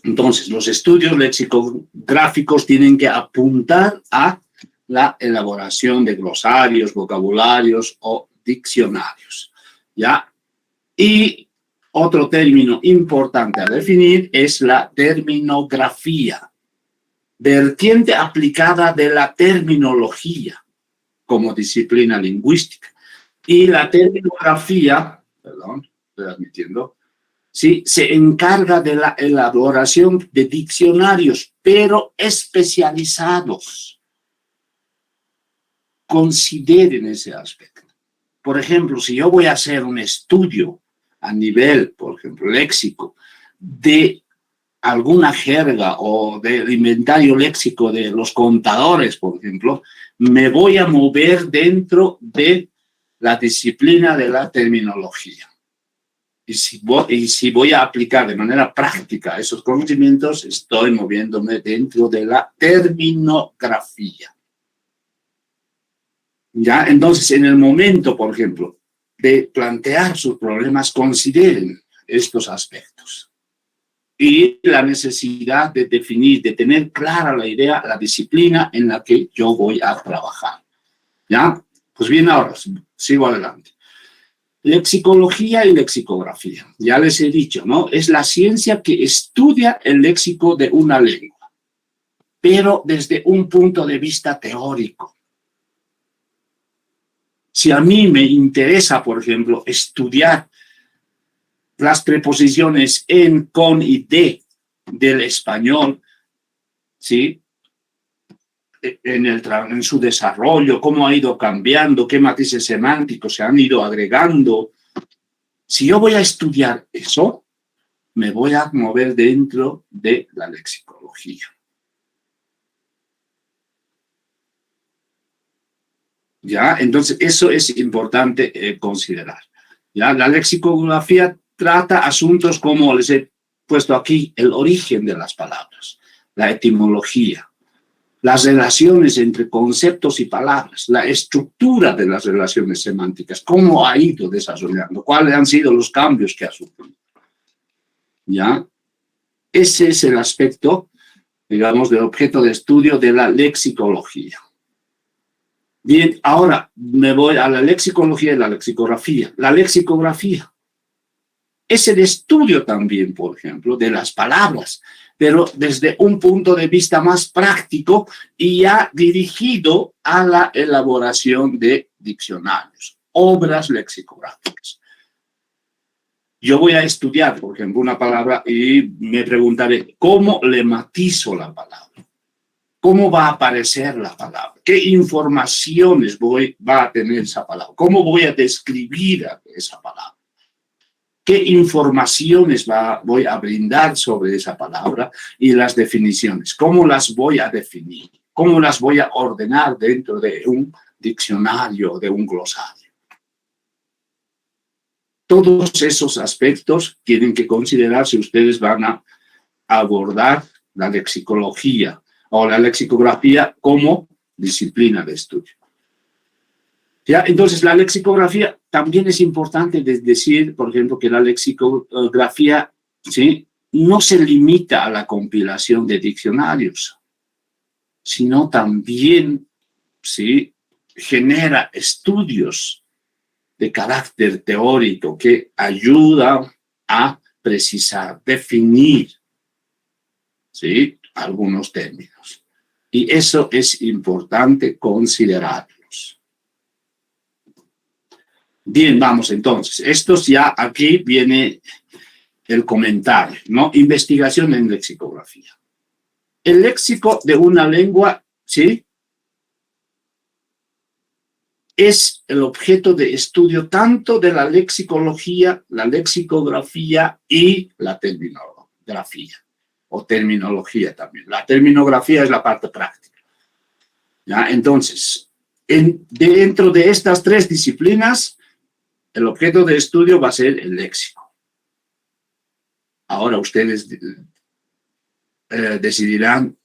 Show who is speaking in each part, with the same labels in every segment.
Speaker 1: Entonces, los estudios lexicográficos tienen que apuntar a la elaboración de glosarios, vocabularios o diccionarios, ¿ya? Y otro término importante a definir es la terminografía, vertiente aplicada de la terminología como disciplina lingüística. Y la terminografía, perdón, estoy admitiendo, ¿sí? Se encarga de la elaboración de diccionarios, pero especializados. Consideren ese aspecto. Por ejemplo, si yo voy a hacer un estudio a nivel, por ejemplo, léxico, de alguna jerga o del inventario léxico de los contadores, por ejemplo, me voy a mover dentro de la disciplina de la terminología. Y si voy a aplicar de manera práctica esos conocimientos, estoy moviéndome dentro de la terminografía. ¿Ya? Entonces, en el momento, por ejemplo, de plantear sus problemas, consideren estos aspectos. Y la necesidad de definir, de tener clara la idea, la disciplina en la que yo voy a trabajar. ¿Ya? Pues bien, ahora sigo adelante. Lexicología y lexicografía. Ya les he dicho, ¿no? Es la ciencia que estudia el léxico de una lengua, pero desde un punto de vista teórico. Si a mí me interesa, por ejemplo, estudiar las preposiciones en, con y de del español, ¿sí? En su desarrollo, cómo ha ido cambiando, qué matices semánticos se han ido agregando. Si yo voy a estudiar eso, me voy a mover dentro de la lexicología. ¿Ya? Entonces, eso es importante considerar. ¿Ya? La lexicografía trata asuntos como les he puesto aquí, el origen de las palabras, la etimología, las relaciones entre conceptos y palabras, la estructura de las relaciones semánticas, cómo ha ido desarrollando, cuáles han sido los cambios que ha sufrido. ¿Ya? Ese es el aspecto, digamos, del objeto de estudio de la lexicología. Bien, ahora me voy a la lexicología y la lexicografía. La lexicografía es el estudio también, por ejemplo, de las palabras, pero desde un punto de vista más práctico y ya dirigido a la elaboración de diccionarios, obras lexicográficas. Yo voy a estudiar, por ejemplo, una palabra y me preguntaré, ¿cómo le matizo la palabra? ¿Cómo va a aparecer la palabra? ¿Qué informaciones va a tener esa palabra? ¿Cómo voy a describir esa palabra? ¿Qué informaciones voy a brindar sobre esa palabra y las definiciones? ¿Cómo las voy a definir? ¿Cómo las voy a ordenar dentro de un diccionario, de un glosario? Todos esos aspectos tienen que considerar si ustedes van a abordar la lexicología o la lexicografía como disciplina de estudio. ¿Ya? Entonces, la lexicografía también es importante decir, por ejemplo, que la lexicografía, ¿sí?, no se limita a la compilación de diccionarios, sino también, ¿sí?, genera estudios de carácter teórico que ayudan a precisar, definir, ¿sí?, algunos términos. Y eso es importante considerarlos. Bien, vamos entonces. Estos ya aquí viene el comentario, ¿no? Investigación en lexicografía. El léxico de una lengua, ¿sí?, es el objeto de estudio tanto de la lexicología, la lexicografía y la terminografía, o terminología también. La terminografía es la parte práctica. ¿Ya? Entonces, dentro de estas tres disciplinas, el objeto de estudio va a ser el léxico. Ahora ustedes decidirán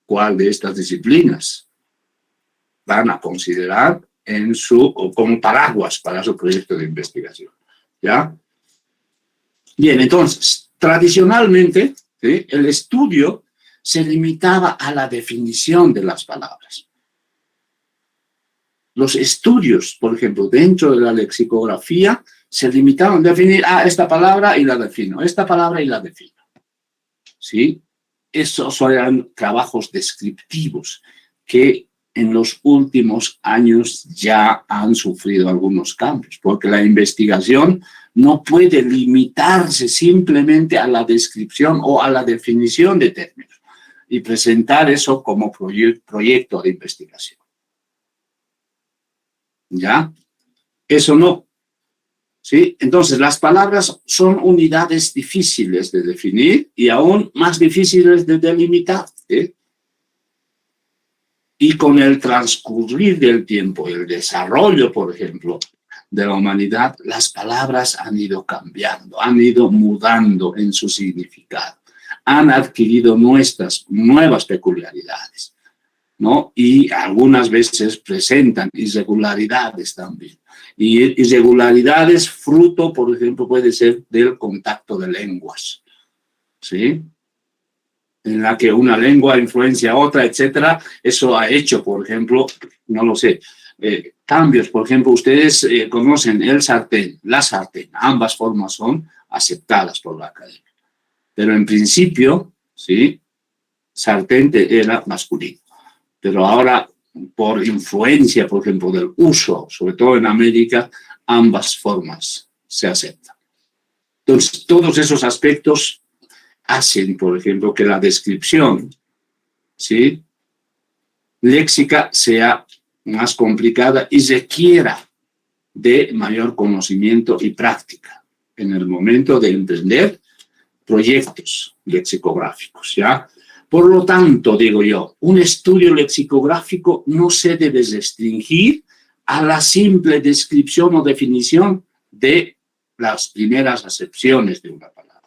Speaker 1: cuál de estas disciplinas van a considerar como paraguas para su proyecto de investigación. ¿Ya? Bien, entonces, tradicionalmente, ¿sí? El estudio se limitaba a la definición de las palabras. Los estudios, por ejemplo, dentro de la lexicografía, se limitaban a definir esta palabra y la defino, esta palabra y la defino. ¿Sí? Esos eran trabajos descriptivos que en los últimos años ya han sufrido algunos cambios, porque la investigación no puede limitarse simplemente a la descripción o a la definición de términos y presentar eso como proyecto de investigación. ¿Ya? Eso no. ¿Sí? Entonces, las palabras son unidades difíciles de definir y aún más difíciles de delimitar. ¿Sí? Y con el transcurrir del tiempo, el desarrollo, por ejemplo, de la humanidad, las palabras han ido cambiando, han ido mudando en su significado, han adquirido nuestras nuevas peculiaridades, ¿no? Y algunas veces presentan irregularidades también. Y irregularidades fruto, por ejemplo, puede ser del contacto de lenguas, ¿sí? En la que una lengua influencia a otra, etcétera. Eso ha hecho, por ejemplo, no lo sé, cambios. Por ejemplo, ustedes conocen el sartén, la sartén. Ambas formas son aceptadas por la academia. Pero en principio, ¿sí? Sartén era masculino. Pero ahora, por influencia, por ejemplo, del uso, sobre todo en América, ambas formas se aceptan. Entonces, todos esos aspectos hacen, por ejemplo, que la descripción, ¿sí? léxica sea más complicada y requiera de mayor conocimiento y práctica en el momento de emprender proyectos lexicográficos, ¿ya? Por lo tanto, digo yo, un estudio lexicográfico no se debe restringir a la simple descripción o definición de las primeras acepciones de una palabra.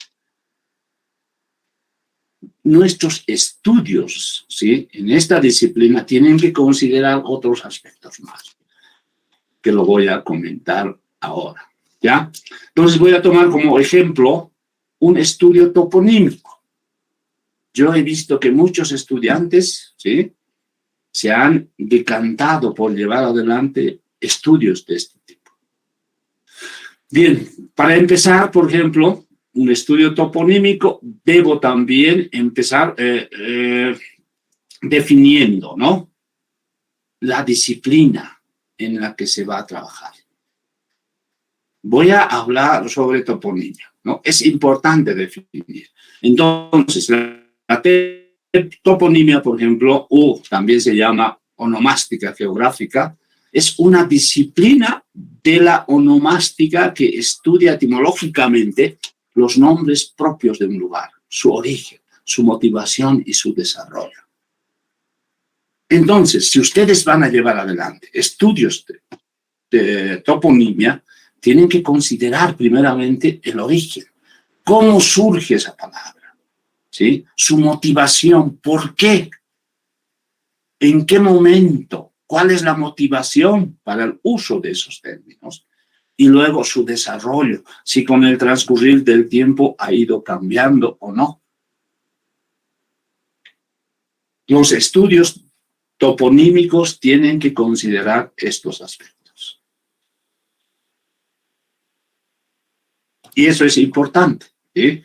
Speaker 1: Nuestros estudios, ¿sí? en esta disciplina tienen que considerar otros aspectos más, que lo voy a comentar ahora, ¿ya? Entonces voy a tomar como ejemplo un estudio toponímico. Yo he visto que muchos estudiantes, ¿sí? se han decantado por llevar adelante estudios de este tipo. Bien, para empezar, por ejemplo, un estudio toponímico, debo también empezar definiendo, ¿no? la disciplina en la que se va a trabajar. Voy a hablar sobre toponimia, ¿no? Es importante definir. Entonces, la toponimia, por ejemplo, o también se llama onomástica geográfica, es una disciplina de la onomástica que estudia etimológicamente los nombres propios de un lugar, su origen, su motivación y su desarrollo. Entonces, si ustedes van a llevar adelante estudios de toponimia, tienen que considerar primeramente el origen, cómo surge esa palabra, ¿sí? su motivación, ¿por qué? ¿En qué momento? ¿Cuál es la motivación para el uso de esos términos? Y luego su desarrollo, si con el transcurrir del tiempo ha ido cambiando o no. Los estudios toponímicos tienen que considerar estos aspectos. Y eso es importante, ¿sí?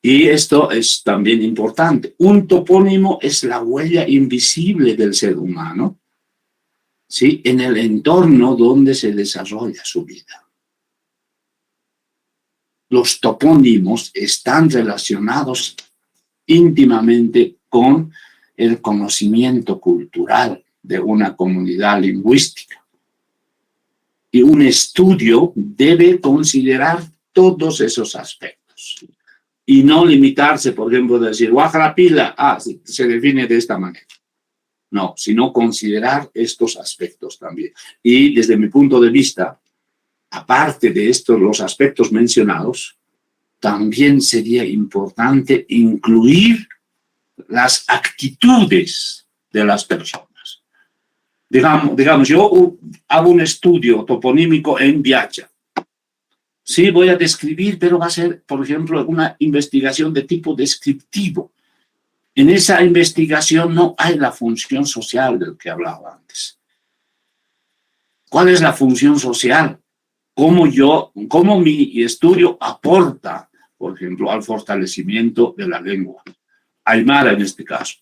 Speaker 1: Y esto es también importante. Un topónimo es la huella invisible del ser humano, ¿sí? en el entorno donde se desarrolla su vida. Los topónimos están relacionados íntimamente con el conocimiento cultural de una comunidad lingüística. Y un estudio debe considerar todos esos aspectos. Y no limitarse, por ejemplo, de decir, Guajarapila, se define de esta manera. No, sino considerar estos aspectos también. Y desde mi punto de vista, aparte de estos, los aspectos mencionados, también sería importante incluir las actitudes de las personas. Digamos, yo hago un estudio toponímico en Viacha. Sí, voy a describir, pero va a ser, por ejemplo, una investigación de tipo descriptivo. En esa investigación no hay la función social del que hablaba antes. ¿Cuál es la función social? Cómo mi estudio aporta, por ejemplo, al fortalecimiento de la lengua, aymara en este caso.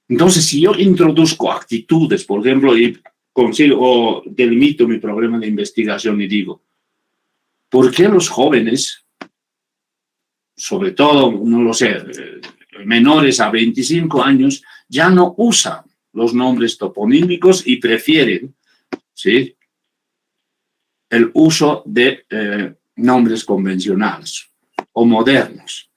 Speaker 1: Entonces, si yo introduzco actitudes, por ejemplo, y consigo o delimito mi problema de investigación y digo, ¿por qué los jóvenes, sobre todo, no lo sé, menores a 25 años, ya no usan los nombres toponímicos y prefieren, ¿sí?, el uso de nombres convencionales o modernos?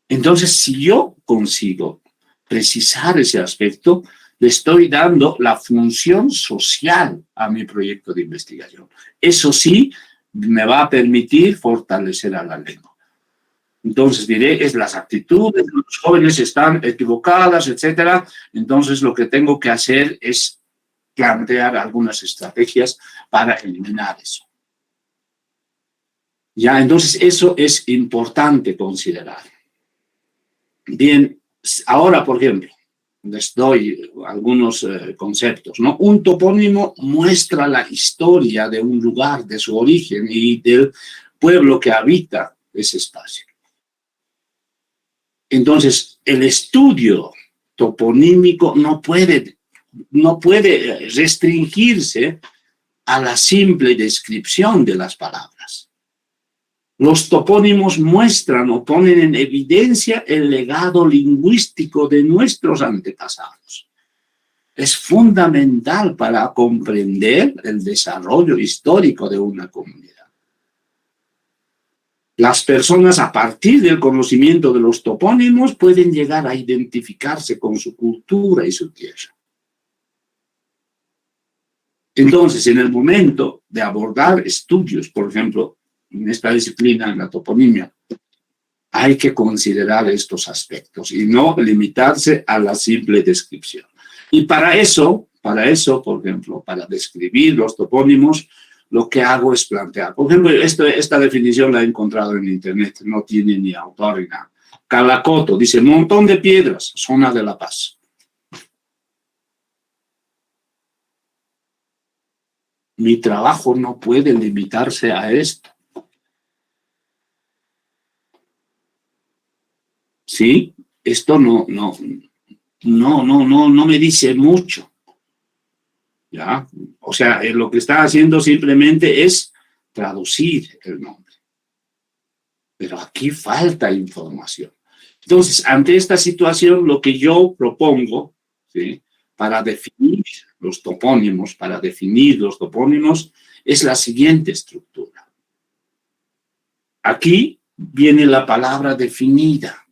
Speaker 1: Entonces, si yo consigo precisar ese aspecto, le estoy dando la función social a mi proyecto de investigación. Eso sí, me va a permitir fortalecer a la lengua. Entonces diré, es las actitudes de los jóvenes están equivocadas, etcétera. Entonces lo que tengo que hacer es plantear algunas estrategias para eliminar eso. Ya, entonces eso es importante considerar. Bien, ahora, por ejemplo, les doy algunos conceptos, ¿no? Un topónimo muestra la historia de un lugar, de su origen y del pueblo que habita ese espacio. Entonces, el estudio toponímico no puede restringirse a la simple descripción de las palabras. Los topónimos muestran o ponen en evidencia el legado lingüístico de nuestros antepasados. Es fundamental para comprender el desarrollo histórico de una comunidad. Las personas, a partir del conocimiento de los topónimos, pueden llegar a identificarse con su cultura y su tierra. Entonces, en el momento de abordar estudios, por ejemplo, en esta disciplina, en la toponimia, hay que considerar estos aspectos y no limitarse a la simple descripción. Y para eso, por ejemplo, para describir los topónimos, lo que hago es plantear. Por ejemplo, esta definición la he encontrado en internet, no tiene ni autor ni nada. Calacoto dice, montón de piedras, zona de La Paz. Mi trabajo no puede limitarse a esto. ¿Sí? Esto no me dice mucho. ¿Ya? O sea, lo que está haciendo simplemente es traducir el nombre. Pero aquí falta información. Entonces, ante esta situación, lo que yo propongo, ¿sí?, para definir los topónimos, es la siguiente estructura. Aquí viene la palabra definida.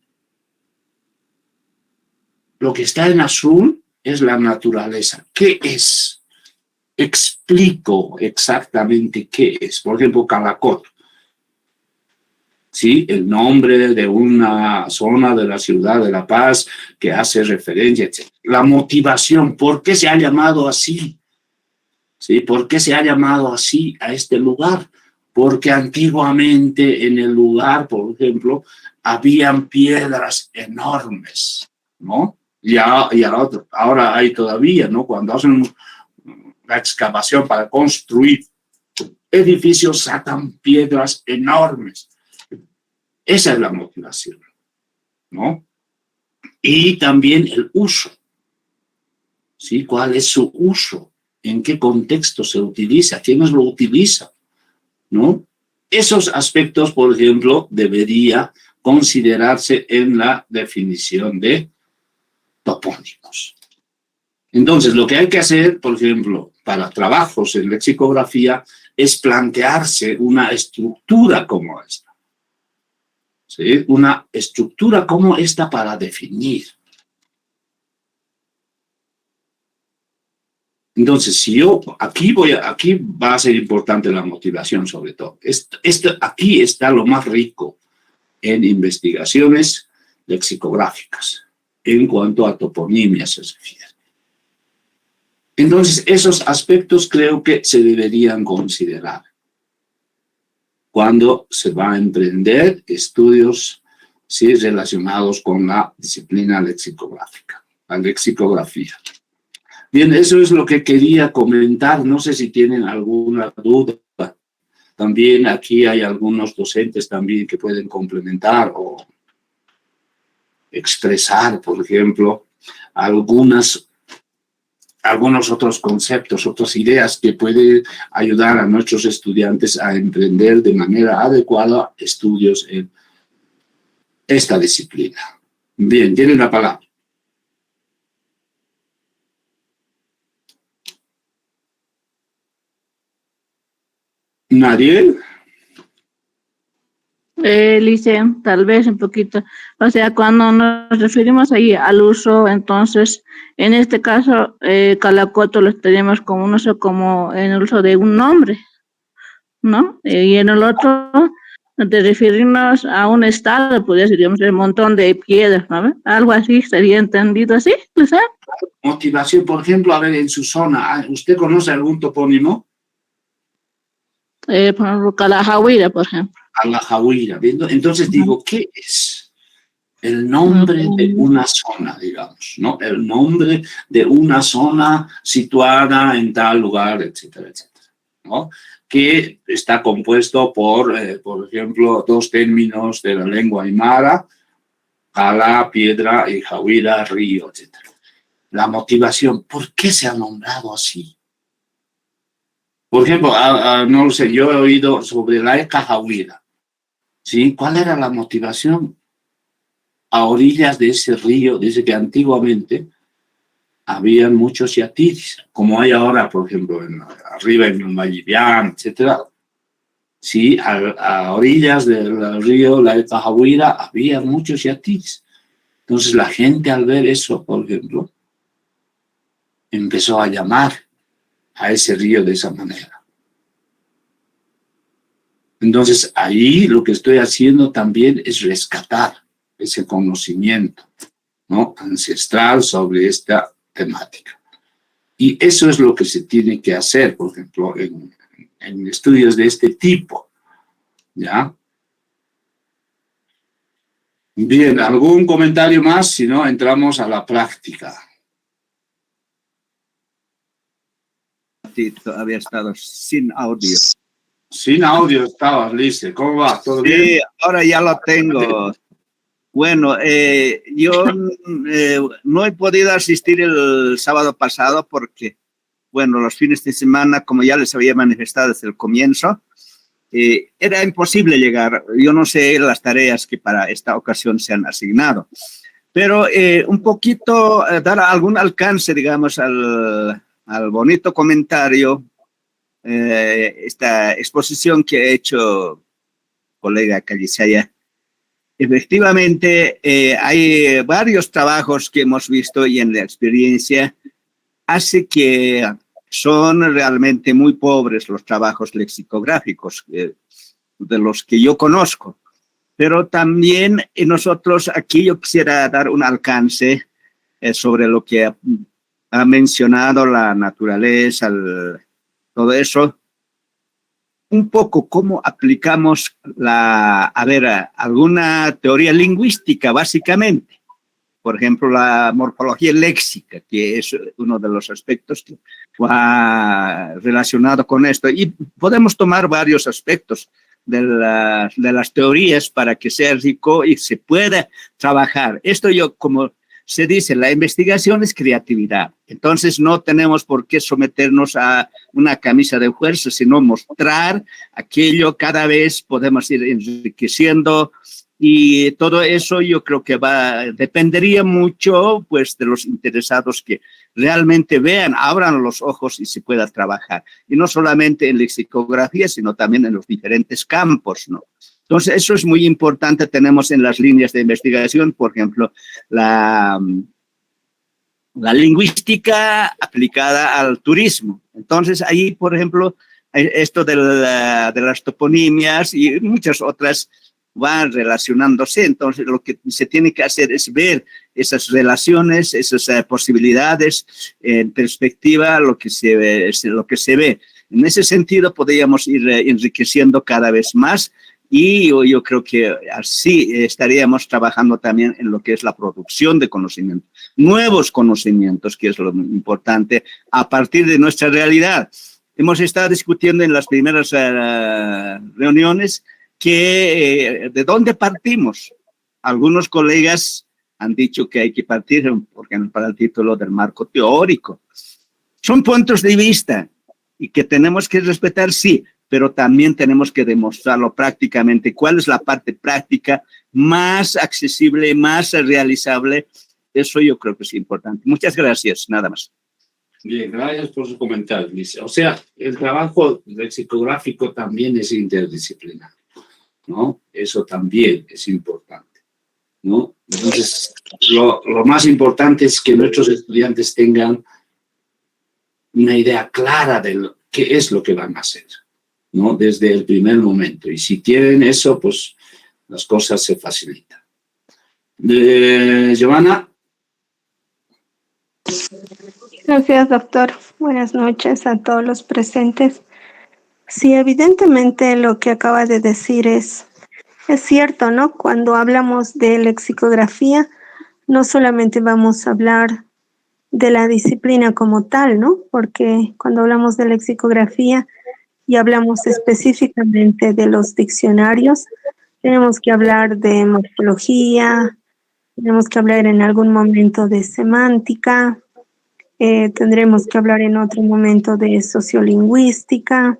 Speaker 1: Lo que está en azul es la naturaleza. ¿Qué es? Explico exactamente qué es. Por ejemplo, Calacoto. ¿Sí? El nombre de una zona de la ciudad de La Paz que hace referencia, etc. La motivación, ¿por qué se ha llamado así? ¿Sí? ¿Por qué se ha llamado así a este lugar? Porque antiguamente en el lugar, por ejemplo, habían piedras enormes, ¿no? Y ahora hay todavía, ¿no? Cuando hacen la excavación para construir edificios, sacan piedras enormes. Esa es la motivación, ¿no? Y también el uso, ¿sí? ¿Cuál es su uso? ¿En qué contexto se utiliza? ¿Quiénes lo utilizan? ¿No? Esos aspectos, por ejemplo, debería considerarse en la definición de topónimos. Entonces, lo que hay que hacer, por ejemplo, para trabajos en lexicografía, es plantearse una estructura como esta. ¿Sí? Una estructura como esta para definir. Entonces, si yo aquí va a ser importante la motivación sobre todo. Aquí está lo más rico en investigaciones lexicográficas en cuanto a toponimia se refiere. Entonces, esos aspectos creo que se deberían considerar cuando se va a emprender estudios, ¿sí?, relacionados con la disciplina lexicográfica, la lexicografía. Bien, eso es lo que quería comentar. No sé si tienen alguna duda. También aquí hay algunos docentes también que pueden complementar o expresar, por ejemplo, algunos otros conceptos, otras ideas que pueden ayudar a nuestros estudiantes a emprender de manera adecuada estudios en esta disciplina. Bien, tienen la palabra. ¿Nadie?
Speaker 2: Lice, tal vez un poquito. O sea, cuando nos referimos ahí al uso, entonces, en este caso, calacoto lo estaríamos como un uso como en el uso de un nombre, ¿no? Y en el otro, de referirnos a un estado, podría ser, digamos, el montón de piedras, ¿no? Algo así, ¿sería entendido así, Lice?
Speaker 1: Motivación, por ejemplo, a ver, en su zona, ¿usted conoce algún topónimo?
Speaker 2: Por ejemplo, Calajahuira, por ejemplo.
Speaker 1: A la Jahuira. Entonces digo, ¿qué es? El nombre de una zona, digamos, ¿no? El nombre de una zona situada en tal lugar, etcétera, etcétera, ¿no? Que está compuesto por ejemplo, dos términos de la lengua aymara, cala, piedra, y jahuira, río, etcétera. La motivación, ¿por qué se ha nombrado así? Por ejemplo, no lo sé, yo he oído sobre la Eca Jahuira, ¿sí? ¿Cuál era la motivación? A orillas de ese río, dice que antiguamente había muchos yatiris, como hay ahora, por ejemplo, arriba en Vallivian, etcétera. Sí, a orillas del río La Cajahuira había muchos yatiris. Entonces la gente, al ver eso, por ejemplo, empezó a llamar a ese río de esa manera. Entonces ahí lo que estoy haciendo también es rescatar ese conocimiento, ¿no?, ancestral sobre esta temática. Y eso es lo que se tiene que hacer, por ejemplo, en estudios de este tipo, ¿ya? Bien, ¿algún comentario más? Si no, entramos a la práctica.
Speaker 3: Había estado sin audio.
Speaker 1: Sin audio estabas, Lice. ¿Cómo va? ¿Todo bien?
Speaker 3: Sí, ahora ya lo tengo. Bueno, yo no he podido asistir el sábado pasado porque, bueno, los fines de semana, como ya les había manifestado desde el comienzo, era imposible llegar. Yo no sé las tareas que para esta ocasión se han asignado, pero un poquito dar algún alcance, digamos, al bonito comentario, esta exposición que ha hecho colega Callisaya. Efectivamente, hay varios trabajos que hemos visto y en la experiencia hace que son realmente muy pobres los trabajos lexicográficos de los que yo conozco. Pero también nosotros aquí yo quisiera dar un alcance sobre lo que ha mencionado la naturaleza, todo eso. Un poco cómo aplicamos alguna teoría lingüística, básicamente. Por ejemplo, la morfología léxica, que es uno de los aspectos que va relacionado con esto. Y podemos tomar varios aspectos de las teorías para que sea rico y se pueda trabajar. Esto yo, como se dice, la investigación es creatividad. Entonces no tenemos por qué someternos a una camisa de fuerza, sino mostrar aquello. Cada vez podemos ir enriqueciendo y todo eso yo creo que dependería mucho pues de los interesados que realmente vean, abran los ojos y se pueda trabajar. Y no solamente en lexicografía, sino también en los diferentes campos, ¿no? Entonces, eso es muy importante. Tenemos en las líneas de investigación, por ejemplo, la lingüística aplicada al turismo. Entonces, ahí, por ejemplo, esto de las toponimias y muchas otras va relacionándose. Entonces, lo que se tiene que hacer es ver esas relaciones, esas posibilidades en perspectiva, lo que se ve. En ese sentido, podríamos ir enriqueciendo cada vez más y yo creo que así estaríamos trabajando también en lo que es la producción de conocimiento, nuevos conocimientos, que es lo importante, a partir de nuestra realidad. Hemos estado discutiendo en las primeras reuniones que de dónde partimos. Algunos colegas han dicho que hay que partir, porque para el título del marco teórico. Son puntos de vista y que tenemos que respetar, sí, pero también tenemos que demostrarlo prácticamente. ¿Cuál es la parte práctica más accesible, más realizable? Eso yo creo que es importante. Muchas gracias, nada más.
Speaker 1: Bien, gracias por su comentario, Luis. O sea, el trabajo lexicográfico también es interdisciplinario, ¿no? Eso también es importante, ¿no? Entonces, lo más importante es que nuestros estudiantes tengan una idea clara de qué es lo que van a hacer, ¿no? Desde el primer momento. Y si tienen eso, pues las cosas se facilitan. Giovanna.
Speaker 4: Gracias, doctor. Buenas noches a todos los presentes. Sí, evidentemente lo que acaba de decir es cierto, ¿no? Cuando hablamos de lexicografía, no solamente vamos a hablar de la disciplina como tal, ¿no? Porque cuando hablamos de lexicografía y hablamos específicamente de los diccionarios, tenemos que hablar de morfología, tenemos que hablar en algún momento de semántica, tendremos que hablar en otro momento de sociolingüística.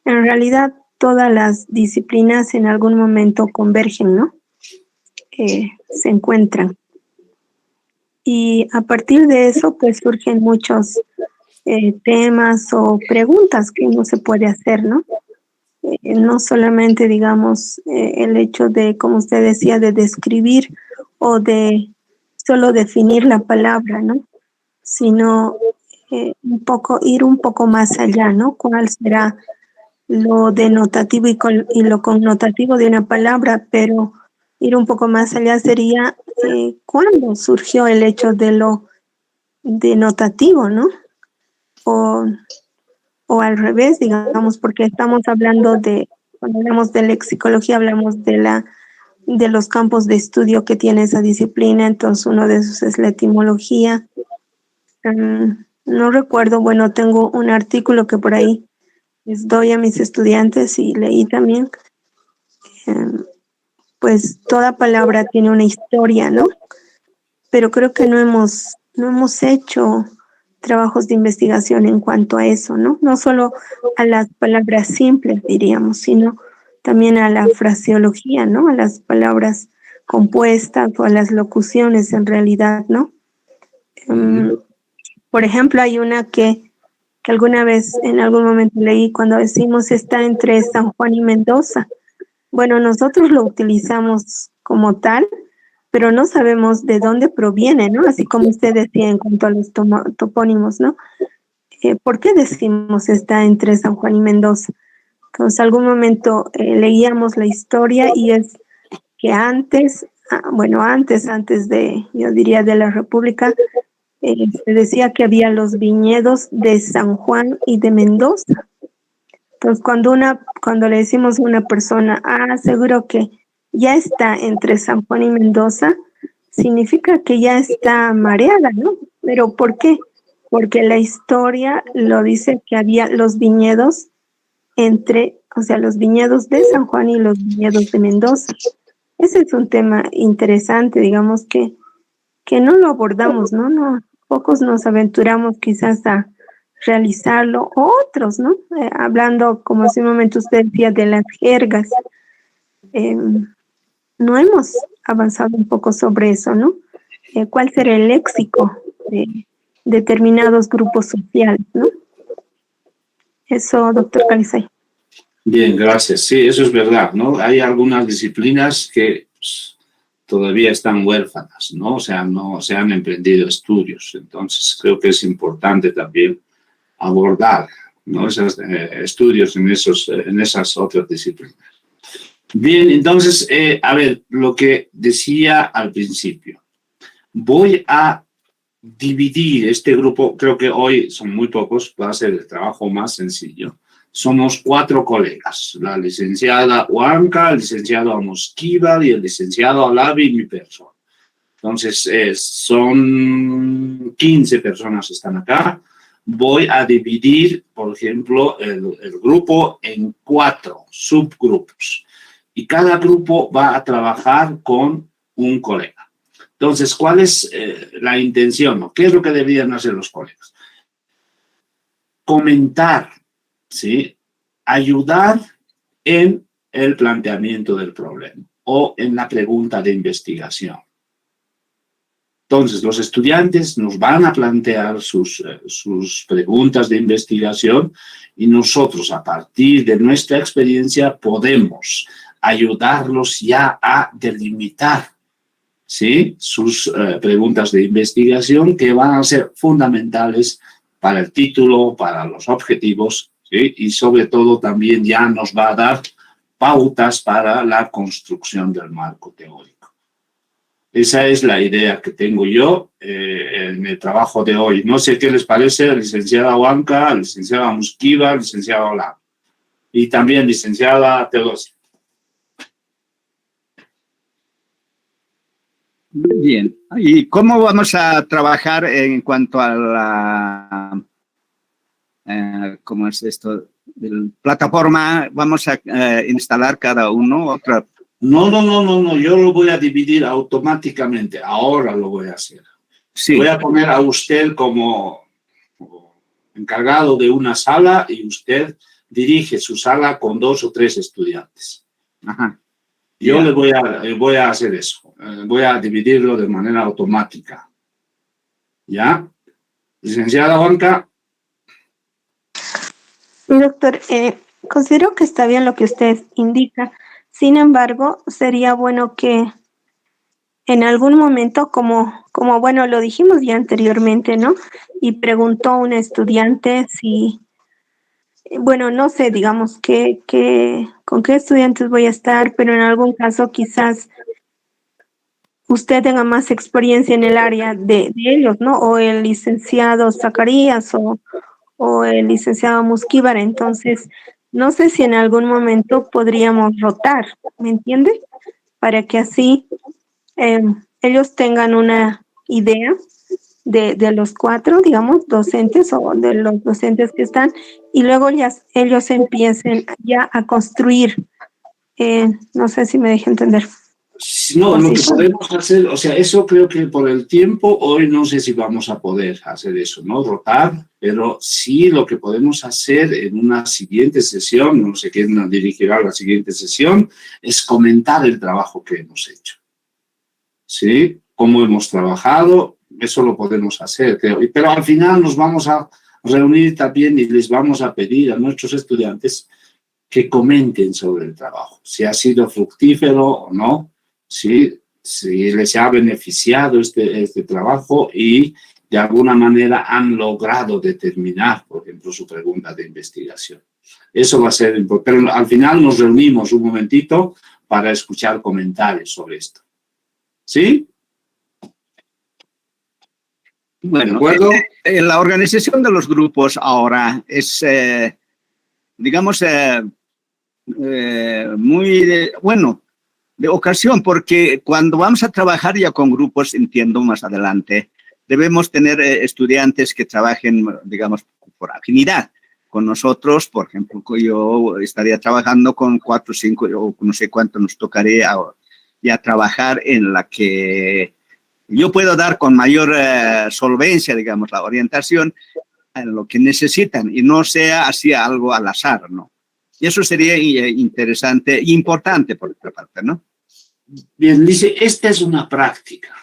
Speaker 4: En realidad, todas las disciplinas en algún momento convergen, ¿no? Se encuentran. Y a partir de eso, pues surgen muchos temas o preguntas que uno se puede hacer, ¿no? No solamente, digamos, el hecho de, como usted decía, de describir o de solo definir la palabra, ¿no? Sino ir un poco más allá, ¿no? ¿Cuál será lo denotativo y lo connotativo de una palabra? Pero ir un poco más allá sería cuándo surgió el hecho de lo denotativo, ¿no? O al revés, digamos, porque estamos hablando cuando hablamos de lexicología, hablamos de los campos de estudio que tiene esa disciplina, entonces uno de esos es la etimología. No recuerdo, bueno, tengo un artículo que por ahí les doy a mis estudiantes y leí también, pues toda palabra tiene una historia, ¿no? Pero creo que no hemos hecho trabajos de investigación en cuanto a eso, ¿no? No solo a las palabras simples, diríamos, sino también a la fraseología, ¿no? A las palabras compuestas o a las locuciones en realidad, ¿no? Por ejemplo, hay una que alguna vez en algún momento leí cuando decimos está entre San Juan y Mendoza. Bueno, nosotros lo utilizamos como tal, pero no sabemos de dónde proviene, ¿no? Así como usted decía en cuanto a los topónimos, ¿no? ¿Por qué decimos está entre San Juan y Mendoza? Entonces, algún momento leíamos la historia y es que antes de, yo diría, de la República, se decía que había los viñedos de San Juan y de Mendoza. Entonces, cuando le decimos a una persona, seguro que ya está entre San Juan y Mendoza, significa que ya está mareada, ¿no? ¿Pero por qué? Porque la historia lo dice que había los viñedos los viñedos de San Juan y los viñedos de Mendoza. Ese es un tema interesante, digamos que no lo abordamos, ¿no? Pocos nos aventuramos quizás a realizarlo, otros, ¿no? Hablando, como hace un momento usted decía, de las jergas, no hemos avanzado un poco sobre eso, ¿no? ¿Cuál será el léxico de determinados grupos sociales, ¿no? Eso, doctor Calizay.
Speaker 1: Bien, gracias. Sí, eso es verdad, ¿no? Hay algunas disciplinas que todavía están huérfanas, ¿no? O sea, no se han emprendido estudios. Entonces, creo que es importante también abordar, ¿no? Esos estudios en esas otras disciplinas. Bien, entonces, a ver, lo que decía al principio. Voy a dividir este grupo, creo que hoy son muy pocos, va a ser el trabajo más sencillo. Somos 4 colegas, la licenciada Huanca, el licenciado Amosquíbar y el licenciado Alavi y mi persona. Entonces, son 15 personas que están acá. Voy a dividir, por ejemplo, el grupo en 4 subgrupos. Y cada grupo va a trabajar con un colega. Entonces, ¿cuál es la intención? ¿Qué es lo que deberían hacer los colegas? Comentar, ¿sí? Ayudar en el planteamiento del problema o en la pregunta de investigación. Entonces, los estudiantes nos van a plantear sus preguntas de investigación y nosotros, a partir de nuestra experiencia, podemos ayudarlos ya a delimitar, ¿sí?, sus preguntas de investigación que van a ser fundamentales para el título, para los objetivos, ¿sí?, y sobre todo también ya nos va a dar pautas para la construcción del marco teórico. Esa es la idea que tengo yo en el trabajo de hoy. No sé qué les parece, licenciada Huanca, licenciada Musquiva, licenciada Olá. Y también licenciada Teodosia.
Speaker 3: Bien. ¿Y cómo vamos a trabajar en cuanto a la, cómo es esto, plataforma? ¿Vamos a instalar cada uno otra?
Speaker 1: No, yo lo voy a dividir automáticamente. Ahora lo voy a hacer.
Speaker 3: Sí.
Speaker 1: Voy a poner a usted como encargado de una sala y usted dirige su sala con 2 o 3 estudiantes.
Speaker 3: Ajá.
Speaker 1: Yo le voy a hacer eso. Voy a dividirlo de manera automática. ¿Ya? Licenciada Huanca.
Speaker 4: Sí, doctor, considero que está bien lo que usted indica. Sin embargo, sería bueno que en algún momento, como bueno, lo dijimos ya anteriormente, ¿no? Y preguntó un estudiante si, bueno, no sé, digamos, con qué estudiantes voy a estar, pero en algún caso quizás usted tenga más experiencia en el área de ellos, ¿no? O el licenciado Zacarías o el licenciado Musquíbar. Entonces, no sé si en algún momento podríamos rotar, ¿me entiende? Para que así ellos tengan una idea de los 4, digamos, docentes o de los docentes que están, y luego ya ellos empiecen ya a construir. No sé si me deje entender.
Speaker 1: No, lo que podemos hacer, o sea, eso creo que por el tiempo, hoy no sé si vamos a poder hacer eso, ¿no? Rotar, pero sí lo que podemos hacer en una siguiente sesión, no sé quién dirigirá la siguiente sesión, es comentar el trabajo que hemos hecho. ¿Sí? Cómo hemos trabajado, eso lo podemos hacer, creo. Pero al final nos vamos a reunir también y les vamos a pedir a nuestros estudiantes que comenten sobre el trabajo, si ha sido fructífero o no, si les ha beneficiado este trabajo y de alguna manera han logrado determinar, por ejemplo, su pregunta de investigación. Eso va a ser importante, pero al final nos reunimos un momentito para escuchar comentarios sobre esto. ¿Sí?
Speaker 3: Bueno, la organización de los grupos ahora es, digamos, muy, bueno, de ocasión, porque cuando vamos a trabajar ya con grupos, entiendo más adelante, debemos tener estudiantes que trabajen, digamos, por afinidad con nosotros. Por ejemplo, yo estaría trabajando con 4 o 5, o no sé cuánto nos tocaría ya trabajar en la que yo puedo dar con mayor solvencia, digamos, la orientación en lo que necesitan y no sea así algo al azar, ¿no? Y eso sería interesante e importante por otra parte, ¿no?
Speaker 1: Bien, dice, esta es una práctica,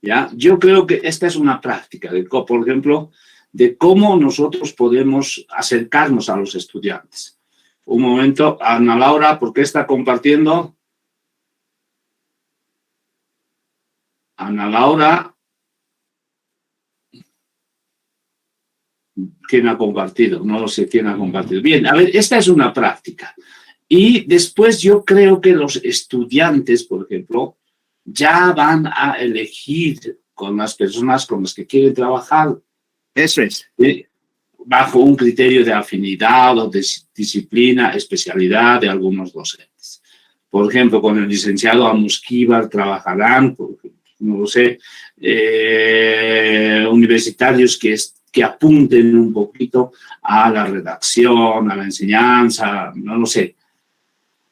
Speaker 1: ¿ya? Yo creo que esta es una práctica, por ejemplo, de cómo nosotros podemos acercarnos a los estudiantes. Un momento, Ana Laura, ¿por qué está compartiendo? Ana Laura. ¿Quién ha compartido? No lo sé quién ha compartido. Bien, a ver, esta es una práctica. Y después yo creo que los estudiantes, por ejemplo, ya van a elegir con las personas con las que quieren trabajar.
Speaker 3: Eso es.
Speaker 1: Bajo un criterio de afinidad o de disciplina, especialidad de algunos docentes. Por ejemplo, con el licenciado Amusquíbar trabajarán, no lo sé, universitarios que apunten un poquito a la redacción, a la enseñanza, no lo sé.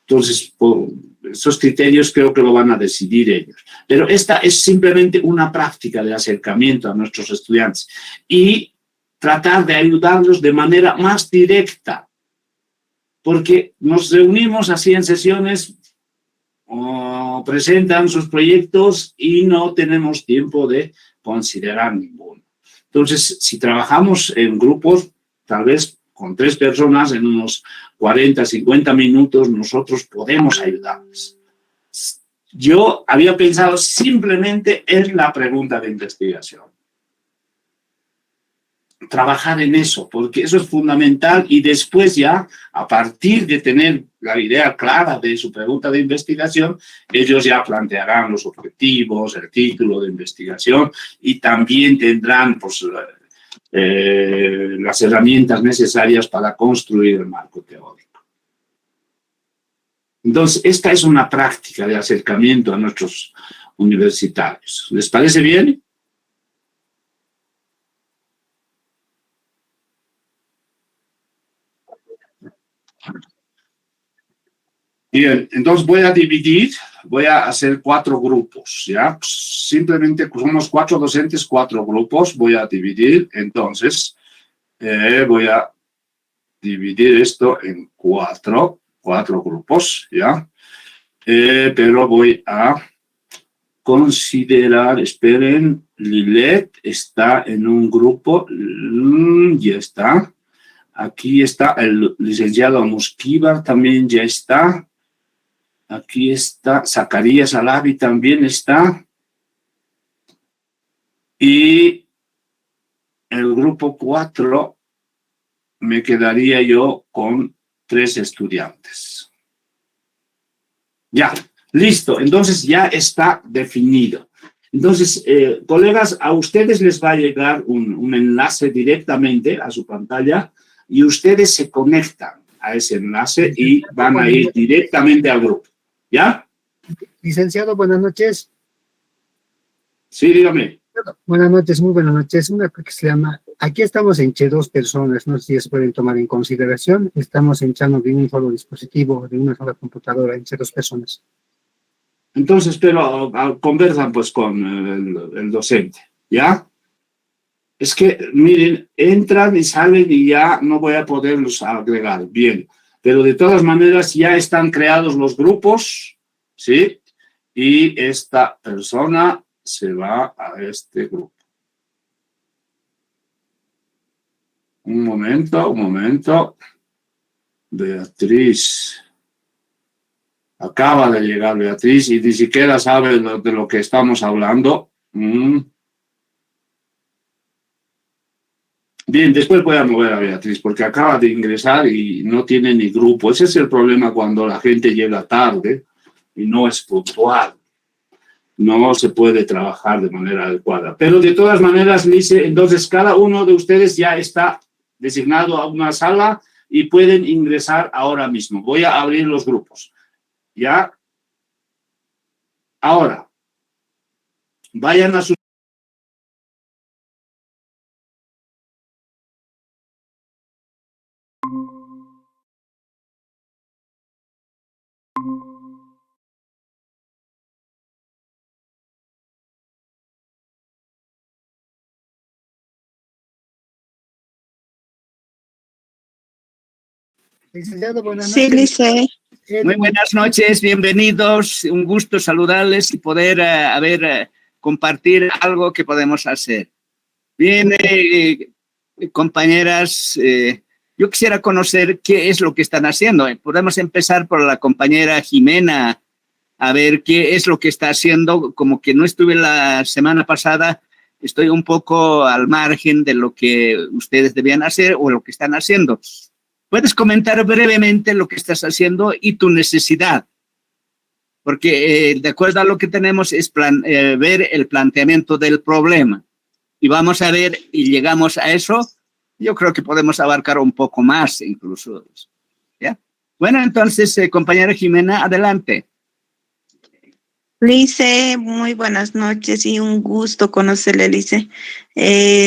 Speaker 1: Entonces, esos criterios creo que lo van a decidir ellos. Pero esta es simplemente una práctica de acercamiento a nuestros estudiantes y tratar de ayudarlos de manera más directa, porque nos reunimos así en sesiones, presentan sus proyectos y no tenemos tiempo de considerar ninguno. Entonces, si trabajamos en grupos, tal vez con 3 personas, en unos 40, 50 minutos, nosotros podemos ayudarles. Yo había pensado simplemente en la pregunta de investigación. Trabajar en eso, porque eso es fundamental y después ya, a partir de tener la idea clara de su pregunta de investigación, ellos ya plantearán los objetivos, el título de investigación y también tendrán pues, las herramientas necesarias para construir el marco teórico. Entonces, esta es una práctica de acercamiento a nuestros universitarios. ¿Les parece bien? Bien, entonces voy a hacer 4 grupos, ¿ya? Simplemente somos 4 docentes, 4 grupos, voy a dividir, entonces voy a dividir esto en 4 grupos, ¿ya? Pero voy a considerar, esperen, Lilet está en un grupo, ya está. Aquí está el licenciado Amusquíbar, también ya está. Aquí está, Zacarías Alavi también está. Y el grupo 4 me quedaría yo con 3 estudiantes. Ya, listo. Entonces ya está definido. Entonces, colegas, a ustedes les va a llegar un enlace directamente a su pantalla y ustedes se conectan a ese enlace y van a ir directamente al grupo. ¿Ya?
Speaker 5: Licenciado, buenas noches.
Speaker 1: Sí, dígame.
Speaker 5: Buenas noches, muy buenas noches. Una que se llama, aquí estamos entre 2 personas, no sé si se pueden tomar en consideración. Estamos hinchando de un solo dispositivo, de una sola computadora, entre 2 personas.
Speaker 1: Entonces, pero conversan pues con el docente, ¿ya? Es que, miren, entran y salen y ya no voy a poderlos agregar, bien. Pero de todas maneras ya están creados los grupos, ¿sí? Y esta persona se va a este grupo. Un momento. Beatriz. Acaba de llegar Beatriz y ni siquiera sabe de lo que estamos hablando. Bien, después voy a mover a Beatriz porque acaba de ingresar y no tiene ni grupo. Ese es el problema cuando la gente llega tarde y no es puntual. No se puede trabajar de manera adecuada. Pero de todas maneras, Lice, entonces cada uno de ustedes ya está designado a una sala y pueden ingresar ahora mismo. Voy a abrir los grupos. ¿Ya? Ahora, vayan a su...
Speaker 5: Licenciado, buenas
Speaker 4: Sí,
Speaker 5: noches.
Speaker 4: Lice.
Speaker 3: Muy buenas noches, bienvenidos. Un gusto saludarles y poder compartir algo que podemos hacer. Bien, compañeras, yo quisiera conocer qué es lo que están haciendo. Podemos empezar por la compañera Jimena, a ver qué es lo que está haciendo. Como que no estuve la semana pasada, estoy un poco al margen de lo que ustedes debían hacer o lo que están haciendo. puedes comentar brevemente lo que estás haciendo y tu necesidad. Porque de acuerdo a lo que tenemos es ver el planteamiento del problema. Y vamos a ver, y llegamos a eso, yo creo que podemos abarcar un poco más incluso. ¿Ya? Bueno, entonces, compañera Jimena, adelante.
Speaker 6: Lice, muy buenas noches y un gusto conocerle, Lice.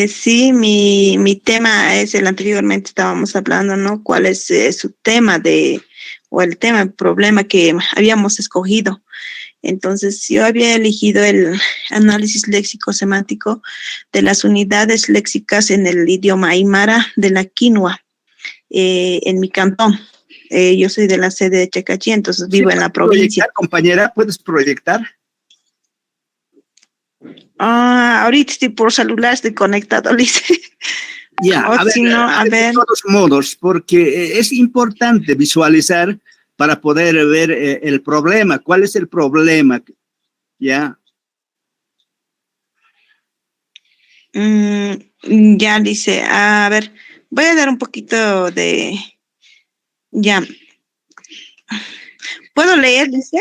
Speaker 6: Sí, mi tema es el anteriormente estábamos hablando, ¿no? ¿Cuál es su tema o el tema, el problema que habíamos escogido? Entonces, yo había elegido el análisis léxico-semántico de las unidades léxicas en el idioma aymara de la quinoa, en mi cantón. Yo soy de la sede de Chacachí, entonces vivo en la provincia.
Speaker 3: Compañera, ¿puedes proyectar?
Speaker 6: Ahorita estoy por celular, estoy conectado, Lice.
Speaker 3: Ya, a ver, de todos modos, porque es importante visualizar para poder ver el problema. ¿Cuál es el problema? Ya.
Speaker 6: Ya, Lice. A ver, voy a dar un poquito de... Ya. ¿Puedo leer, Lice?